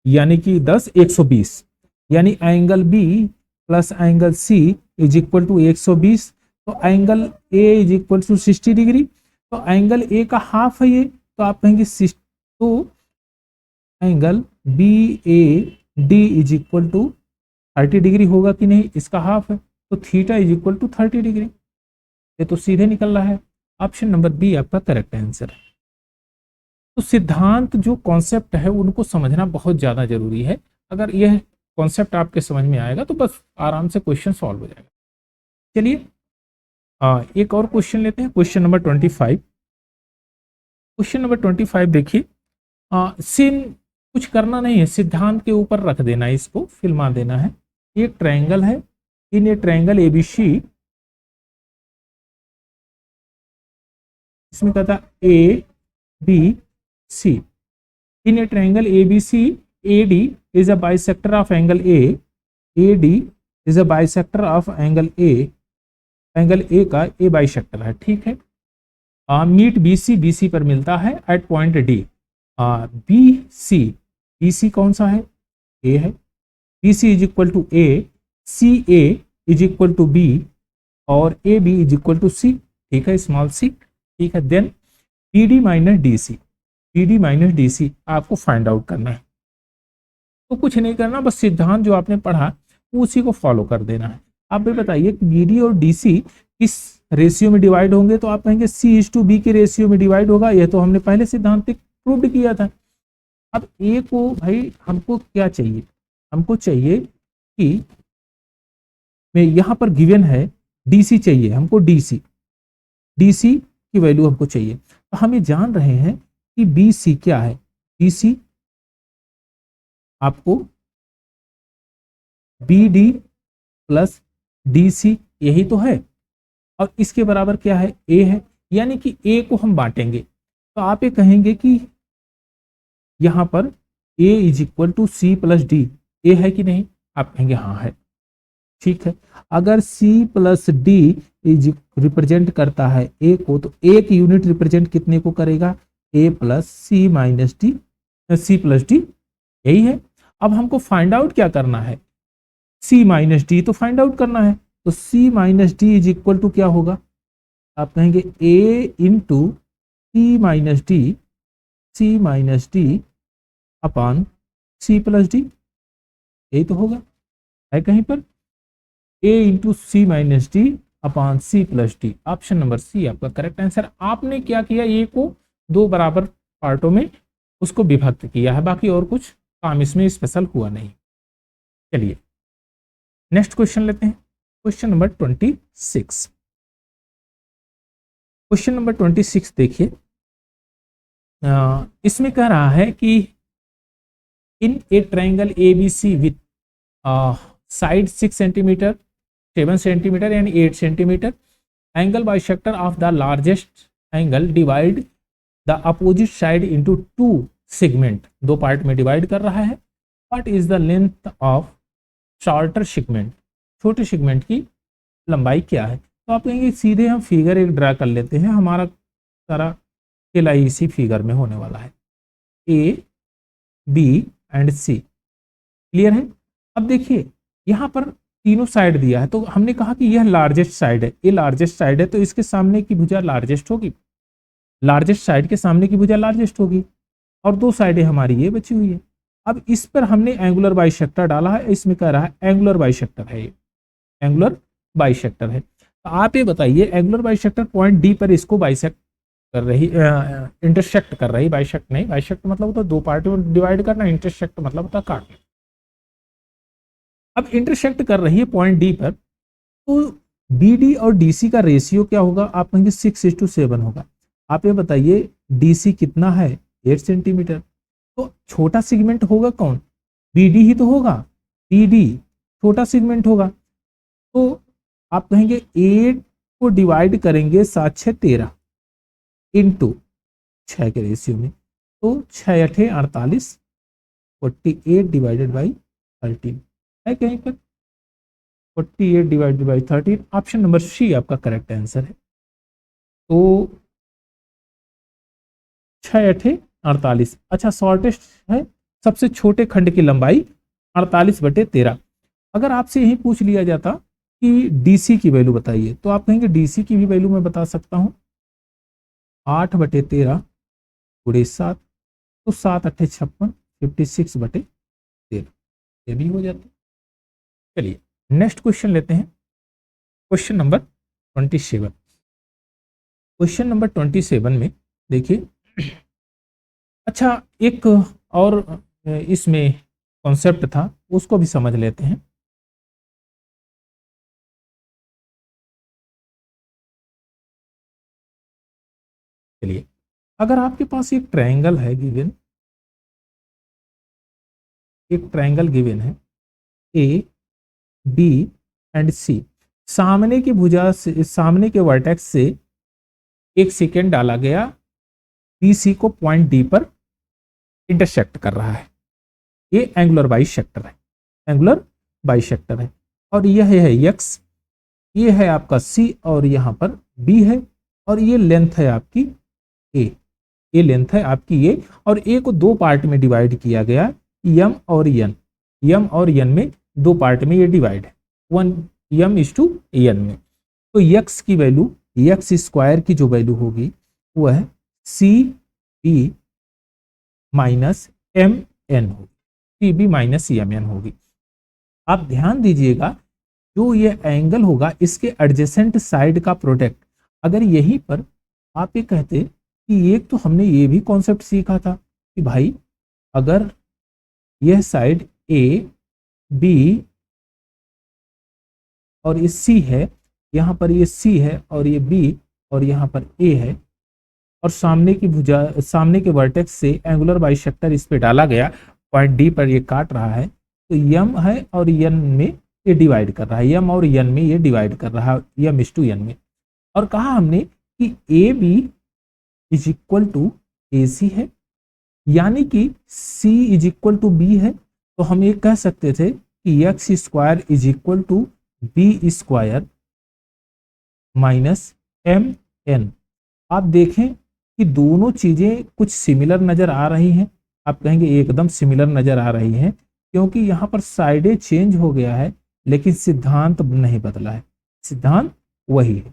यानी कि 10 120, यानी angle B plus angle C is equal to 120। तो angle A is equal to 60 degree, तो एंगल A का हाफ है ये, तो आप कहेंगे 60, तो angle BAD is equal to 30 degree होगा कि नहीं, इसका हाफ है, तो theta is equal to 30 degree. ये तो सीधे निकल रहा है। ऑप्शन नंबर बी आपका करेक्ट आंसर है। तो सिद्धांत जो कॉन्सेप्ट है उनको समझना बहुत ज्यादा जरूरी है। अगर यह कॉन्सेप्ट आपके समझ में आएगा तो बस आराम से क्वेश्चन सॉल्व हो जाएगा। चलिए एक और क्वेश्चन लेते हैं। Question number 25। क्वेश्चन नंबर 25 देखिए, सिन कुछ करना नहीं है, सिद्धांत के ऊपर रख देना है, इसको फिल्मा देना है। एक ट्रायंगल है, इन ए ट्रायंगल ABC, इसमें कहता ABC in a triangle ABC AD is a bisector of angle A, AD is a bisector of angle A, angle A का A बाइसेक्टर है, ठीक है। मीट BC पर मिलता है एट पॉइंट D। BC कौन सा है, A है। BC is equal to A, CA is equal to B और AB is equal to C, ठीक है, स्मॉल c, ठीक है। देन PD माइनस DC आपको फाइंड आउट करना है। तो कुछ नहीं करना, बस सिद्धांत जो आपने पढ़ा उसी को फॉलो कर देना है। आप भी बताइए कि BD और DC किस रेशियो में डिवाइड होंगे, तो आप कहेंगे C/B के रेशियो में डिवाइड होगा। यह तो हमने पहले सिद्धांत प्रूव किया था। अब A को भाई हमको क्या चाहिए, हमको चाहिए कि मैं यहां पर गिवन है DC चाहिए हमको, DC की वैल्यू हमको चाहिए। तो हम ये जान रहे हैं कि BC क्या है, BC आपको BD प्लस DC यही तो है, और इसके बराबर क्या है, A है, यानी कि A को हम बांटेंगे। तो आप ये कहेंगे कि यहां पर A is equal to C plus D, A है कि नहीं, आप कहेंगे हाँ है। ठीक है। अगर C plus D is represent करता है ए को, तो एक यूनिट रिप्रेजेंट कितने को करेगा? A plus C minus D, C plus D, यही है। अब हमको फाइंड आउट क्या करना है? C माइनस डी तो फाइंड आउट करना है, तो C minus D is equal to क्या होगा? आप कहेंगे A into C minus D, C minus D upon C plus D, यही तो होगा, है कहीं पर? A into C minus D upon C plus D, option number C आपका करेक्ट आंसर। आपने क्या किया? ए को दो बराबर पार्टों में उसको विभक्त किया है, बाकी और कुछ काम इसमें स्पेशल हुआ नहीं। चलिए नेक्स्ट क्वेश्चन लेते हैं, क्वेश्चन नंबर 26। क्वेश्चन नंबर 26 देखिए, इसमें कह रहा है कि in a triangle A B C with side 6 centimetre, 7 centimetre and 8 centimetre, angle bisector of the largest angle divide the opposite side into 2 segment, दो पार्ट में डिवाइड कर रहा है। What is the length of shorter segment, छोटे segment की लंबाई क्या है? तो आप कहेंगे सीधे हम फिगर एक ड्रा कर लेते हैं, हमारा सारा खेला इसी फिगर में होने वाला है, A B and C, clear है। अब देखिए यहाँ पर तीनों साइड दिया है, तो हमने कहा कि यह लार्जेस्ट साइड है, ये लार्जेस्ट साइड है, तो इसके सामने की भुजा लार्जेस्ट होगी, लार्जेस्ट साइड के सामने की भुजा लार्जेस्ट होगी, और दो साइडें हमारी ये बची हुई है। अब इस पर हमने एंगुलर बाइसेक्टर डाला है, इसमें कह रहा है एंगुलर बाइसेक्टर है, ये एंगुलर बाइसेक्टर है। तो आप ये बताइए एंगुलर बाइसेक्टर पॉइंट डी पर इसको बाइसेक्ट कर रही, इंटरसेक्ट कर रही, बाइसेक्ट नहीं, बाइसेक्ट मतलब होता है दो पार्ट में डिवाइड करना, इंटरसेक्ट मतलब होता है काटना। अब इंटरसेक्ट कर रही है पॉइंट डी पर, तो बी डी और डी सी का रेशियो क्या होगा? आप कहेंगे 6:7 होगा। आप ये बताइए डी सी कितना है? 8 सेंटीमीटर, तो छोटा सेगमेंट होगा कौन? बी डी ही तो होगा, बी डी छोटा सेगमेंट होगा। तो आप कहेंगे 8 को डिवाइड करेंगे 7 6 13 इंटू 6 के रेशियो में, तो 6 8 48, 48 डिवाइडेड बाई 13 है कहीं पर? 48 divided by 13, option number C आपका करेक्ट आंसर है। तो 6 8 48, अच्छा शॉर्टेस्ट है, सबसे छोटे खंड की लंबाई 48/13। अगर आपसे यही पूछ लिया जाता कि डीसी की वैल्यू बताइए, तो आप कहेंगे डीसी की भी वैल्यू मैं बता सकता हूँ, 8/13 गुणे 7, तो 7 8 56, 56/13, ये भी हो जाता। चलिए नेक्स्ट क्वेश्चन लेते हैं, क्वेश्चन नंबर 27। क्वेश्चन नंबर 27 में देखिए, अच्छा एक और इसमें कॉन्सेप्ट था, उसको भी समझ लेते हैं। चलिए अगर आपके पास एक ट्रायंगल है गिवन, एक ट्रायंगल गिवन है ए बी एंड सी, सामने की भुजा से, सामने के वर्टेक्स से एक सेकेंड डाला गया, बी सी को पॉइंट डी पर इंटरसेक्ट कर रहा है, ये एंगुलर बाइसेक्टर है, एंगुलर बाइसेक्टर है। और यह है एक्स, ये है आपका सी, और यहाँ पर बी है, और ये लेंथ है आपकी ए, ये लेंथ है आपकी ए, और ए को दो पार्ट में डिवाइड किया गया, यम और यन, यम और यन में दो पार्ट में ये डिवाइड है, 1 यम इज टू यन में। तो यक्स की वैल्यू, यक्स स्क्वायर की जो वैल्यू होगी वो है C B minus M N होगी, C B minus M N होगी। आप ध्यान दीजिएगा जो ये एंगल होगा इसके एडजेसेंट साइड का प्रोडक्ट, अगर यहीं पर आप ये कहते कि एक तो हमने ये भी कॉन्सेप्ट सीखा था कि भाई अगर यह साइड ए बी और ये सी है, यहाँ पर ये सी है और ये बी और यहाँ पर ए है, और सामने की भुजा, सामने के वर्टेक्स से एंगुलर बाइसेक्टर इस पे डाला गया, पॉइंट डी पर ये काट रहा है, तो यम है और यन में ये डिवाइड कर रहा है, यम और यन में ये डिवाइड कर रहा है, यम इज टू यन में। और कहा हमने कि A B is equal to A C है, यानी कि C is equal to B है, तो हम ये कह सकते थे कि X square is equal to B square minus M N. आप देखें कि दोनों चीजें कुछ सिमिलर नजर आ रही हैं। आप कहेंगे एकदम सिमिलर नजर आ रही हैं, क्योंकि यहां पर साइडें चेंज हो गया है लेकिन सिद्धांत नहीं बदला है। सिद्धांत वही है,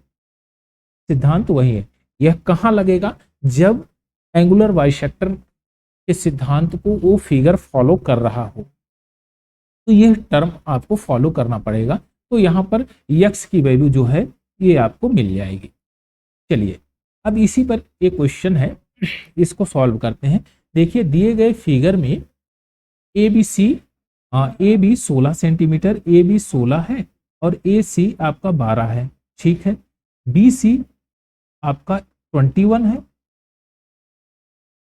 सिद्धांत वही है। यह कहां लगेगा? जब एंगुलर बाइसेक्टर के सिद्धांत को वो फिगर फॉलो कर रहा हो, तो यह टर्म आपको फॉलो करना पड़ेगा। तो यहां पर यक्स की वैल्यू जो है ये आपको मिल जाएगी। चलिए अब इसी पर एक क्वेश्चन है, इसको सॉल्व करते हैं। देखिए दिए गए फिगर में A B C, A B 16 centimetre, A B 16 है और ए सी आपका 12 है, ठीक है। बी सी आपका 21 है।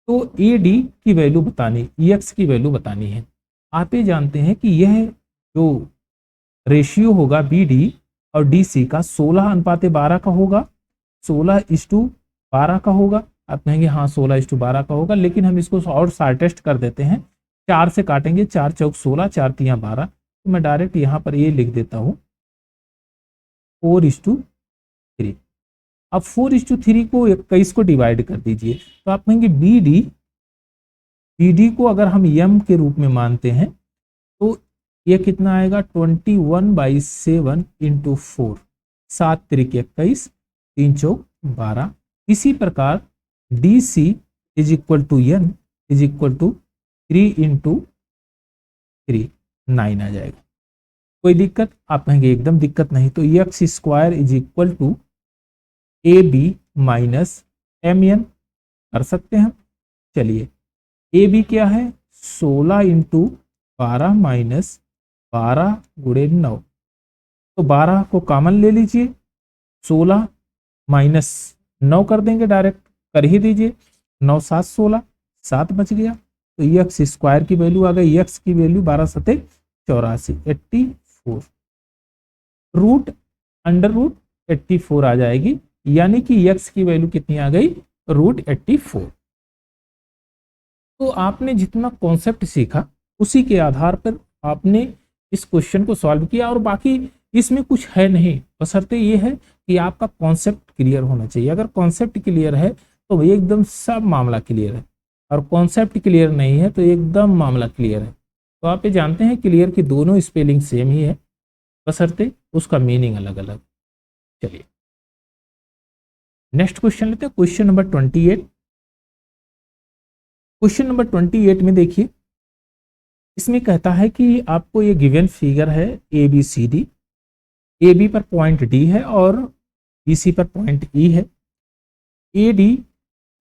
तो ए डी की वैल्यू बतानी, ई एक्स की वैल्यू बतानी है। आप ये जानते हैं कि यह जो रेशियो होगा बी डी और डी सी का 16:12 का होगा, 16:12 का होगा। आप कहेंगे हाँ 16:12 का होगा, लेकिन हम इसको और शार्टेस्ट कर देते हैं, 4 से काटेंगे, 4 चौक 16, 4 तियां 12। तो मैं डायरेक्ट यहाँ पर ये लिख देता हूँ 4:3। अब 4:3 को 21 को डिवाइड कर दीजिए, तो आप कहेंगे बी डी को अगर हम यम के रूप में मानते हैं तो ये कितना आएगा 21/7 इंटू 4, 7 त्रिक 21, 3 चौक 12। इसी प्रकार D C is equal to N is equal to 3 into 3, 9 आ जाएगा। कोई दिक्कत? आप कहेंगे एकदम दिक्कत नहीं। तो x square is equal to A B minus M N कर सकते हैं हम। चलिए ए बी क्या है 16 इंटू 12 माइनस 12 गुणे 9। तो 12 को कॉमन ले लीजिए, 16 माइनस 9 कर देंगे, डायरेक्ट कर ही दीजिए, 9 7 16, 7 बच गया। तो एक्स स्क्वायर की वैल्यू आ गई, एक्स की वैल्यू 12 सते 84, 84 रूट अंडर रूट 84 आ जाएगी। यानी कि एक्स की वैल्यू कितनी आ गई? √84। तो आपने जितना कॉन्सेप्ट सीखा उसी के आधार पर आपने इस क्वेश्चन को सॉल्व किया, और बाकी इसमें कुछ है नहीं, बशर्ते ये है कि आपका कॉन्सेप्ट क्लियर होना चाहिए। अगर कॉन्सेप्ट क्लियर है तो एकदम सब मामला क्लियर है, और कॉन्सेप्ट क्लियर नहीं है तो एकदम मामला क्लियर है। तो आप ये जानते हैं क्लियर की दोनों स्पेलिंग सेम ही है, बशर्ते उसका मीनिंग अलग अलग। चलिए नेक्स्ट क्वेश्चन लेते हैं, क्वेश्चन नंबर 28। क्वेश्चन नंबर 28 में देखिए, इसमें कहता है कि आपको ये गिवन फिगर है A B C D, A B पर पॉइंट डी है और बी सी पर पॉइंट ई है। ए डी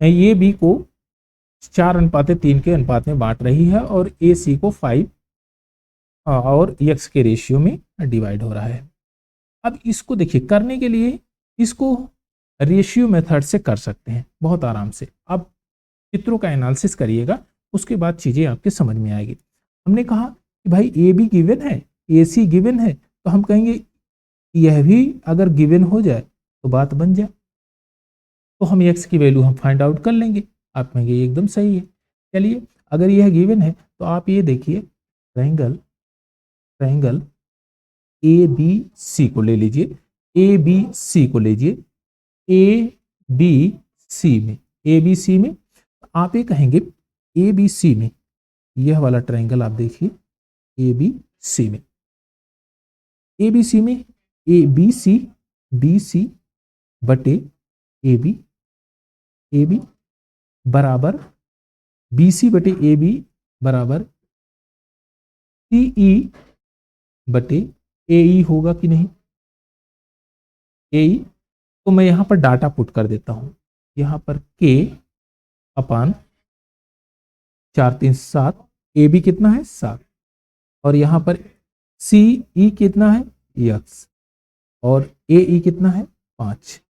ए बी को 4:3 के अनुपात में बांट रही है और ए सी को 5 और एक्स के रेशियो में डिवाइड हो रहा है। अब इसको देखिए, करने के लिए इसको रेशियो मेथड से कर सकते हैं बहुत आराम से। अब चित्रों का एनालिसिस करिएगा, उसके बाद चीजें आपके समझ में आएगी। हमने कहा कि भाई ए बी गिवन है, ए सी गिवन है, तो हम कहेंगे यह भी अगर गिवन हो जाए तो बात बन जाए, तो हम एक्स की वैल्यू हम फाइंड आउट कर लेंगे। आप कहेंगे ये एकदम सही है। चलिए अगर यह गिवन है तो आप ये देखिए ट्रायंगल ए बी सी को ले लीजिए, ए बी सी को लीजिए, ए बी सी में, ए बी सी में आप ये कहेंगे ए बी सी में यह वाला ट्रायंगल आप देखिए, ए बी सी में, ए बी सी में ए बी सी बटे ए बी बराबर बी सी बटे ए बी बराबर सी ई बटे ए ई होगा कि नहीं? ए ई, तो मैं यहां पर डाटा पुट कर देता हूं, यहां पर के अपान 4 3 7, ए बी कितना है 7, और यहां पर सी ई कितना है एक्स, और ए ई कितना है 5।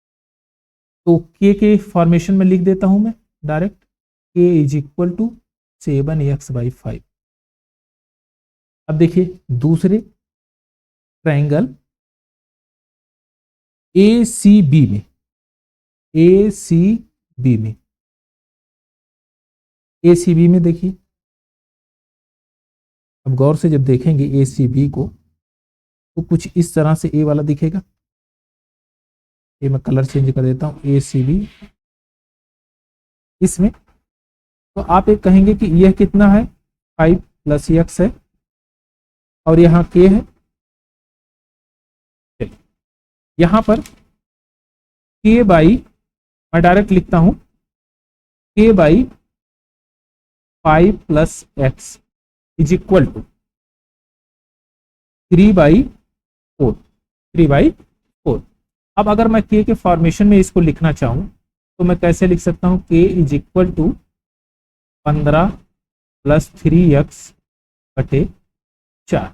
तो के फॉर्मेशन में लिख देता हूं मैं डायरेक्ट, के इज इक्वल टू 7x/5। अब देखिए दूसरे ट्रायंगल ए सी बी में, ए सी बी में, ए सी बी में देखिए, अब गौर से जब देखेंगे ए सी बी को तो कुछ इस तरह से ए वाला दिखेगा। ये मैं कलर चेंज कर देता हूँ, ACB इसमें। तो आप एक कहेंगे कि यह कितना है, 5 + x है, और यहाँ k है। यहाँ पर k बाई, मैं डायरेक्ट लिखता हूँ k by 5 + x is equal to 3/4। 3/4। अब अगर मैं k के फॉर्मेशन में इसको लिखना चाहूँ तो मैं कैसे लिख सकता हूँ, k is equal to 15 + 3x/4।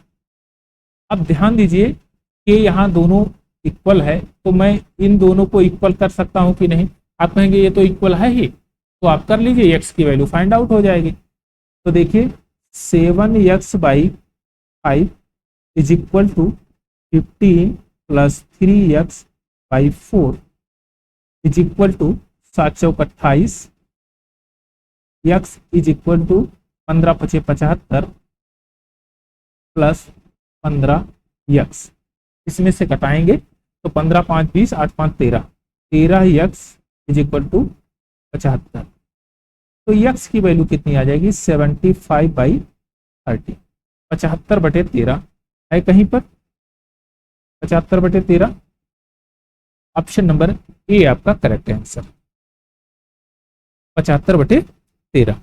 अब ध्यान दीजिए कि यहाँ दोनों इक्वल है, तो मैं इन दोनों को इक्वल कर सकता हूँ कि नहीं। आप कहेंगे ये तो इक्वल है ही, तो आप कर लीजिए, x की वैल्यू फाइंड आउट हो जाएगी। तो देखिए 7x/5 is equal to 15 + 3x/4 is equal to 7 × 28। x is equal to 15 × 5 = 75 plus 15x। इसमें से घटाएंगे तो 15 × 5 = 20, 8 × 5 = 13। 13x is equal to 75। तो x की वैल्यू कितनी आ जाएगी, 75/30। 75/13 है कहीं पर, 75/13। ऑप्शन नंबर ए आपका करेक्ट आंसर, 75/13।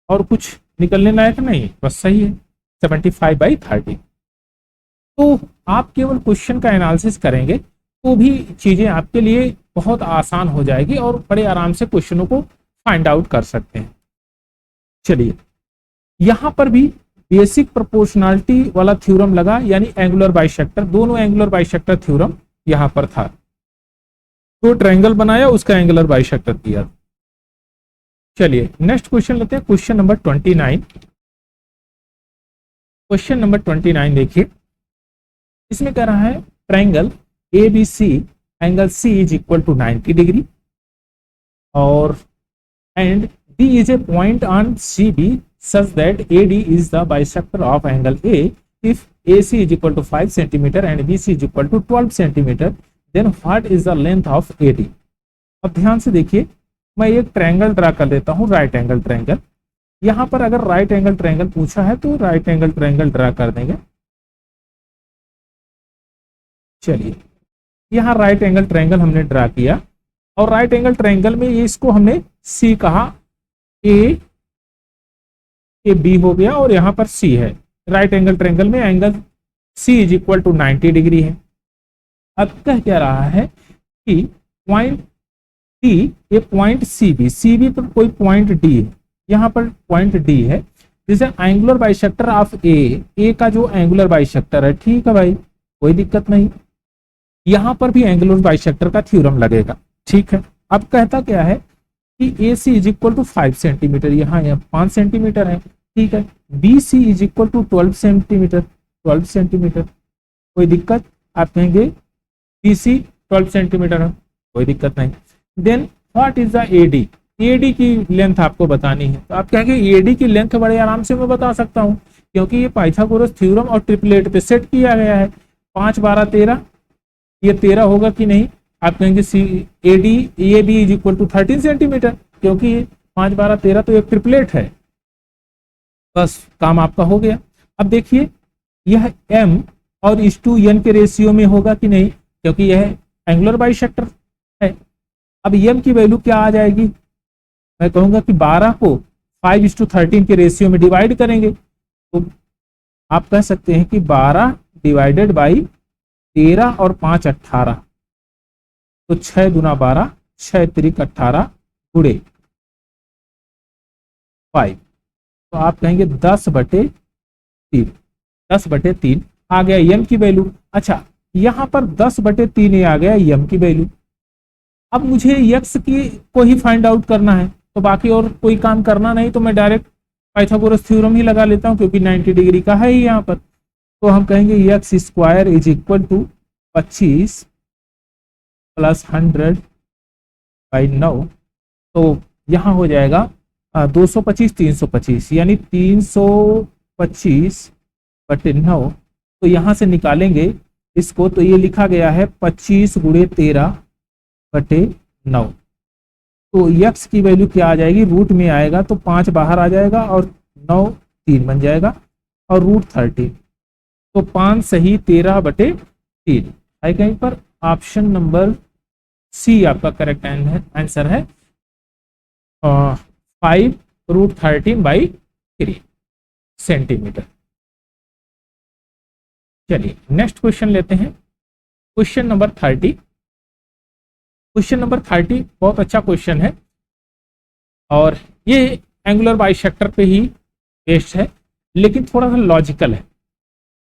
और कुछ निकलने लायक नहीं, बस सही है 75/30। तो आप केवल क्वेश्चन का एनालिसिस करेंगे तो भी चीजें आपके लिए बहुत आसान हो जाएगी और बड़े आराम से क्वेश्चनों को फाइंड आउट कर सकते हैं। चलिए, यहां पर भी बेसिक प्रोपोर्शनैलिटी वाला थ्योरम लगा, यानी एंगुलर बाइसेक्टर, दोनों एंगुलर बाइसेक्टर थ्योरम यहां पर था। तो ट्रायंगल बनाया, उसका एंगुलर बाइसेक्टर किया। चलिए नेक्स्ट क्वेश्चन लेते हैं, क्वेश्चन नंबर 29। क्वेश्चन नंबर 29 देखिए, इसमें कह रहा है triangle ABC angle C is equal to 90 degree और and D is a point on CB such that AD is the bisector of angle A. If AC is equal to 5 cm and BC is equal to 12 cm, then what is the length of AD? अब ध्यान से देखिए, मैं एक triangle draw कर देता हूं, right angle triangle. यहां पर अगर राइट एंगल ट्रायंगल पूछा है तो राइट एंगल ट्रायंगल ड्रा कर देंगे। चलिए, यहां राइट एंगल ट्रायंगल हमने ड्रा किया और राइट एंगल ट्रायंगल में ये इसको हमने C कहा, ए बी हो गया और यहां पर C है। राइट एंगल ट्रायंगल में angle C is equal to 90 degree है। अब कह क्या रहा है कि पॉइंट D, ये पॉइंट CB पर कोई पॉइंट D है, यहां पर पॉइंट D है, जैसे एंगुलर बाइसेक्टर ऑफ ए का जो एंगुलर बाइसेक्टर है। ठीक है भाई, कोई दिक्कत नहीं, यहां पर भी एंगुलर बाइसेक्टर का थ्योरम लगेगा। ठीक है, अब कहता क्या है कि AC is equal to 5 centimetre, यहाँ 5 सेंटीमीटर है। ठीक है, BC is equal to 12 centimetre, 12 centimetre, कोई दिक्कत। आप कहेंगे BC 12 सेंटीमीटर है, कोई दिक्कत नहीं। Then what is the AD? AD की लेंथ आपको बतानी है, तो आप कहेंगे AD की लेंथ बड़े आराम से मैं बता सकता हूं, क्योंकि ये पाइथागोरस थ्योरम और ट्रिपलेट पे सेट किया गया है। 5 12 13, ये 13 होगा कि नहीं। आप कहेंगे AB is equal to 13 centimetre, क्योंकि 5 12 13 तो एक ट्रिपलेट है। बस काम आपका हो गया। अब देखिए, यह M और इस टू N के रेशियो में होगा कि नहीं, क्योंकि यह एंगुलर बाइसेक्टर है। अब M की वैल्यू क्या आ जाएगी, मैं कहूंगा कि 12 को 5:13 के रेशियो में डिवाइड करेंगे, तो आप कह सकते हैं कि 12 डिवाइडेड बाई 13 और 5 18, तो 6 दूना 12, 6 त्रिक 18 गुणे 5, तो आप कहेंगे 10/3, 10/3 आ गया M की वैल्यू। अच्छा, यहां पर 10/3 आ गया M की वैल्यू। अब मुझे x की को ही फाइंड आउट करना है, तो बाकी और कोई काम करना नहीं, तो मैं डायरेक्ट पाइथागोरस थ्योरम ही लगा लेता हूं, क्योंकि 90 डिग्री का है ही यहाँ पर। तो हम कहेंगे x² इज इक्वल टू 25 + 100/9, तो यहाँ हो जाएगा 225 325, यानी 325/9, तो यहाँ से निकालेंगे इसको, तो ये लिखा गया है 25 गुणे 13/9। तो यक्स की वैल्यू क्या आ जाएगी, रूट में आएगा तो 5 बाहर आ जाएगा और 9 3 बन जाएगा और रूट 13, तो 5 सही 13/3 है कहीं पर। ऑप्शन नंबर सी आपका करेक्ट आंसर है, 5√13/3 सेंटीमीटर। चलिए नेक्स्ट क्वेश्चन लेते हैं, क्वेश्चन नंबर 30। क्वेश्चन नंबर 30 बहुत अच्छा क्वेश्चन है और ये एंगुलर बाइसेक्टर पे ही बेस्ड है, लेकिन थोड़ा सा लॉजिकल है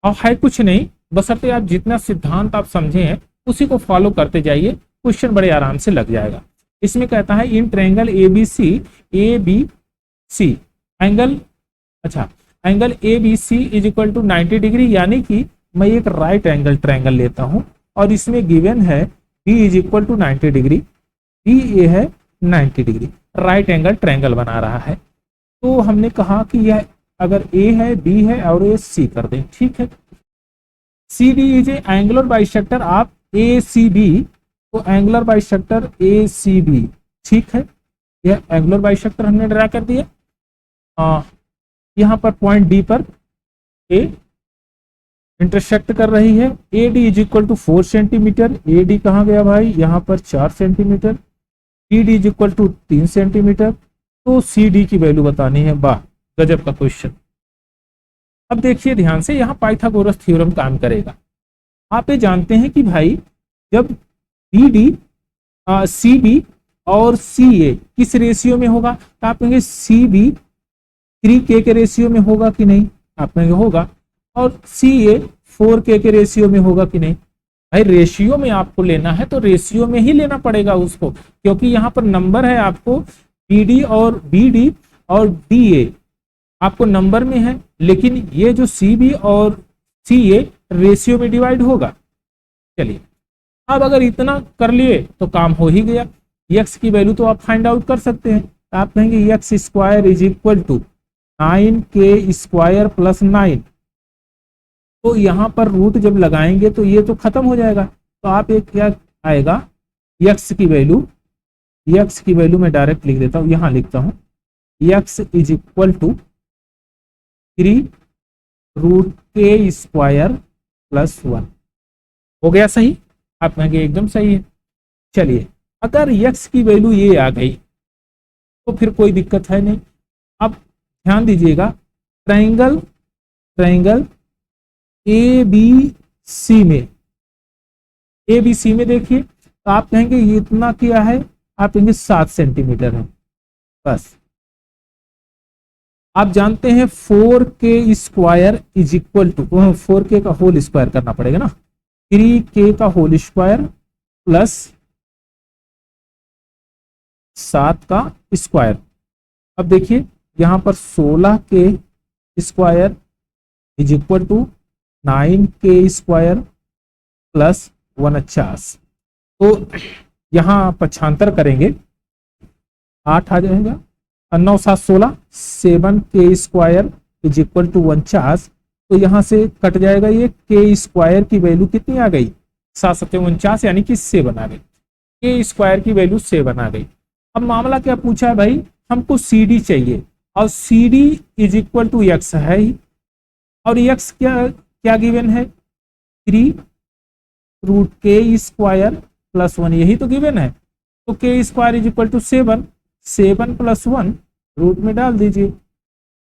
और है कुछ नहीं, बशर्ते आप जितना सिद्धांत आप समझे हैं उसी को फॉलो करते जाइए, क्वेश्चन बड़े आराम से लग जाएगा। इसमें कहता है इन ट्रायंगल ABC एंगल, अच्छा angle ABC is equal to 90 degree, यानी कि मैं एक राइट एंगल ट्रायंगल लेता हूं और इसमें गिवन है B is equal to 90 degree, BA है 90 डिग्री, राइट एंगल ट्रायंगल बना रहा है। तो हमने कहा कि यह अगर A है, B है और ये C कर दें, ठीक है। CD is a angular bisector of ACB, तो एंगुलर बाइसेक्टर ACB, ठीक है, यह एंगुलर बाइसेक्टर हमने ड्रा कर दिया। यहाँ पर पॉइंट D पर A इंटरसेक्ट कर रही है, AD is equal to 4 centimetre, AD कहाँ गया भाई, यहाँ पर 4 centimetre, CD is equal to 3 centimetre, तो CD की वैल्यू बतानी है। वाह गजब का क्वेश्चन। अब देखिए ध्यान से, यहाँ पाइथागोरस थ्योरम काम करेगा। आप ये जानते हैं कि भाई जब BD CB और CA किस रेशियो में होगा, तो आप कहेंगे CB 3K के रेशियो में होगा कि नहीं, आप कहेंगे होगा, और CA 4K के रेशियो में होगा कि नहीं। भाई रेशियो में आपको लेना है तो रेशियो में ही लेना पड़ेगा उसको, क्योंकि यहाँ पर नंबर है आपको BD और DA आपको नंबर में है, लेकिन ये जो CB और CA रेशियो में डिवाइड होगा। चलिए अब अगर इतना कर लिए तो काम हो ही गया। x की वैल्यू तो आप फाइंड आउट कर सकते हैं, तो आप कहेंगे x square is equal to 9K square plus 9, तो यहाँ पर रूट जब लगाएंगे तो ये तो खत्म हो जाएगा, तो आप एक क्या आएगा x की वैल्यू मैं डायरेक्ट लिख देता हूँ, यहाँ लिखता हूँ x is equal to 3√K square plus 1, हो गया सही, आप कहेंगे एकदम सही है। चलिए अगर x की वैल्यू ये आ गई तो फिर कोई दिक्कत है नहीं। अब ध्यान दीजिएगा, ट्रायंगल ABC में देखिए, तो आप कहेंगे ये इतना क्या है, आप कहेंगे 7 सेंटीमीटर है बस। आप जानते हैं 4K square is equal to 4K का होल स्क्वायर करना पड़ेगा ना, 3K का होल स्क्वायर प्लस 7 का स्क्वायर। अब देखिए यहां पर 16K square is equal to 9K square plus 49, तो यहां पक्षांतर करेंगे 8 आ जाएगा, 9 7 16, 7K square is equal to 49, तो यहां से कट जाएगा ये, K स्क्वायर की वैल्यू कितनी आ गई 7 7 49, यानी कि 7 आ गई, K स्क्वायर की वैल्यू 7 आ गई। अब मामला क्या पूछा है भाई, हमको CD चाहिए और CD is equal to x है ही, और x क्या गिवन है 3√K स्क्वायर प्लस 1, यही तो गिवन है, तो K square is equal to 7 plus 1 root में डाल दीजिए।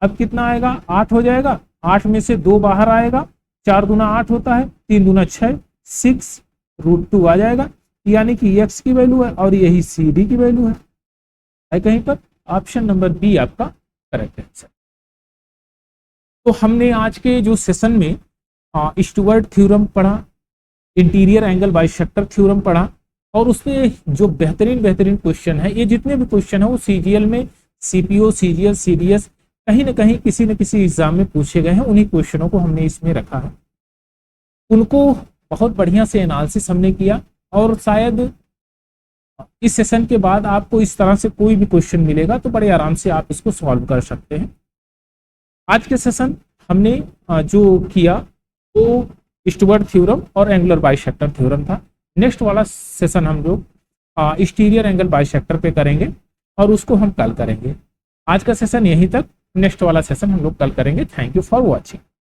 अब कितना आएगा 8 हो जाएगा, 8 में से 2 बाहर आएगा, 4 दूना 8 होता है, 3 दूना 6, 6√2 आ जाएगा, यानी कि x की वैल्यू है और यही CD की वैल्यू है कहीं पर। ऑप्शन नंबर बी आपका करेक्ट आंसर। तो हमने आज के जो सेशन में स्टुअर्ट थ्योरम पढ़ा, इंटीरियर एंगल बाइसेक्टर थ्योरम पढ़ा, और उसमें जो बेहतरीन क्वेश्चन है, ये जितने भी क्वेश्चन है वो CGL में, CPO, CGL, CDS कहीं ना कहीं किसी न किसी एग्जाम में पूछे गए हैं, उन्हीं क्वेश्चनों को हमने इसमें रखा है। उनको बहुत बढ़िया से एनालिसिस हमने किया, और शायद इस सेशन के बाद आपको इस तरह से कोई भी क्वेश्चन मिलेगा तो बड़े आराम से आप इसको सॉल्व कर सकते हैं। आज के सेशन हमने जो किया तो स्टुअर्ट थ्योरम और एंगुलर बाइसेक्टर थ्योरम था। नेक्स्ट वाला सेशन हम लोग एक्सटीरियर एंगल बाइसेक्टर पे करेंगे और उसको हम कल करेंगे। आज का सेशन यहीं तक, नेक्स्ट वाला सेशन हम लोग कल करेंगे। Thank you for watching.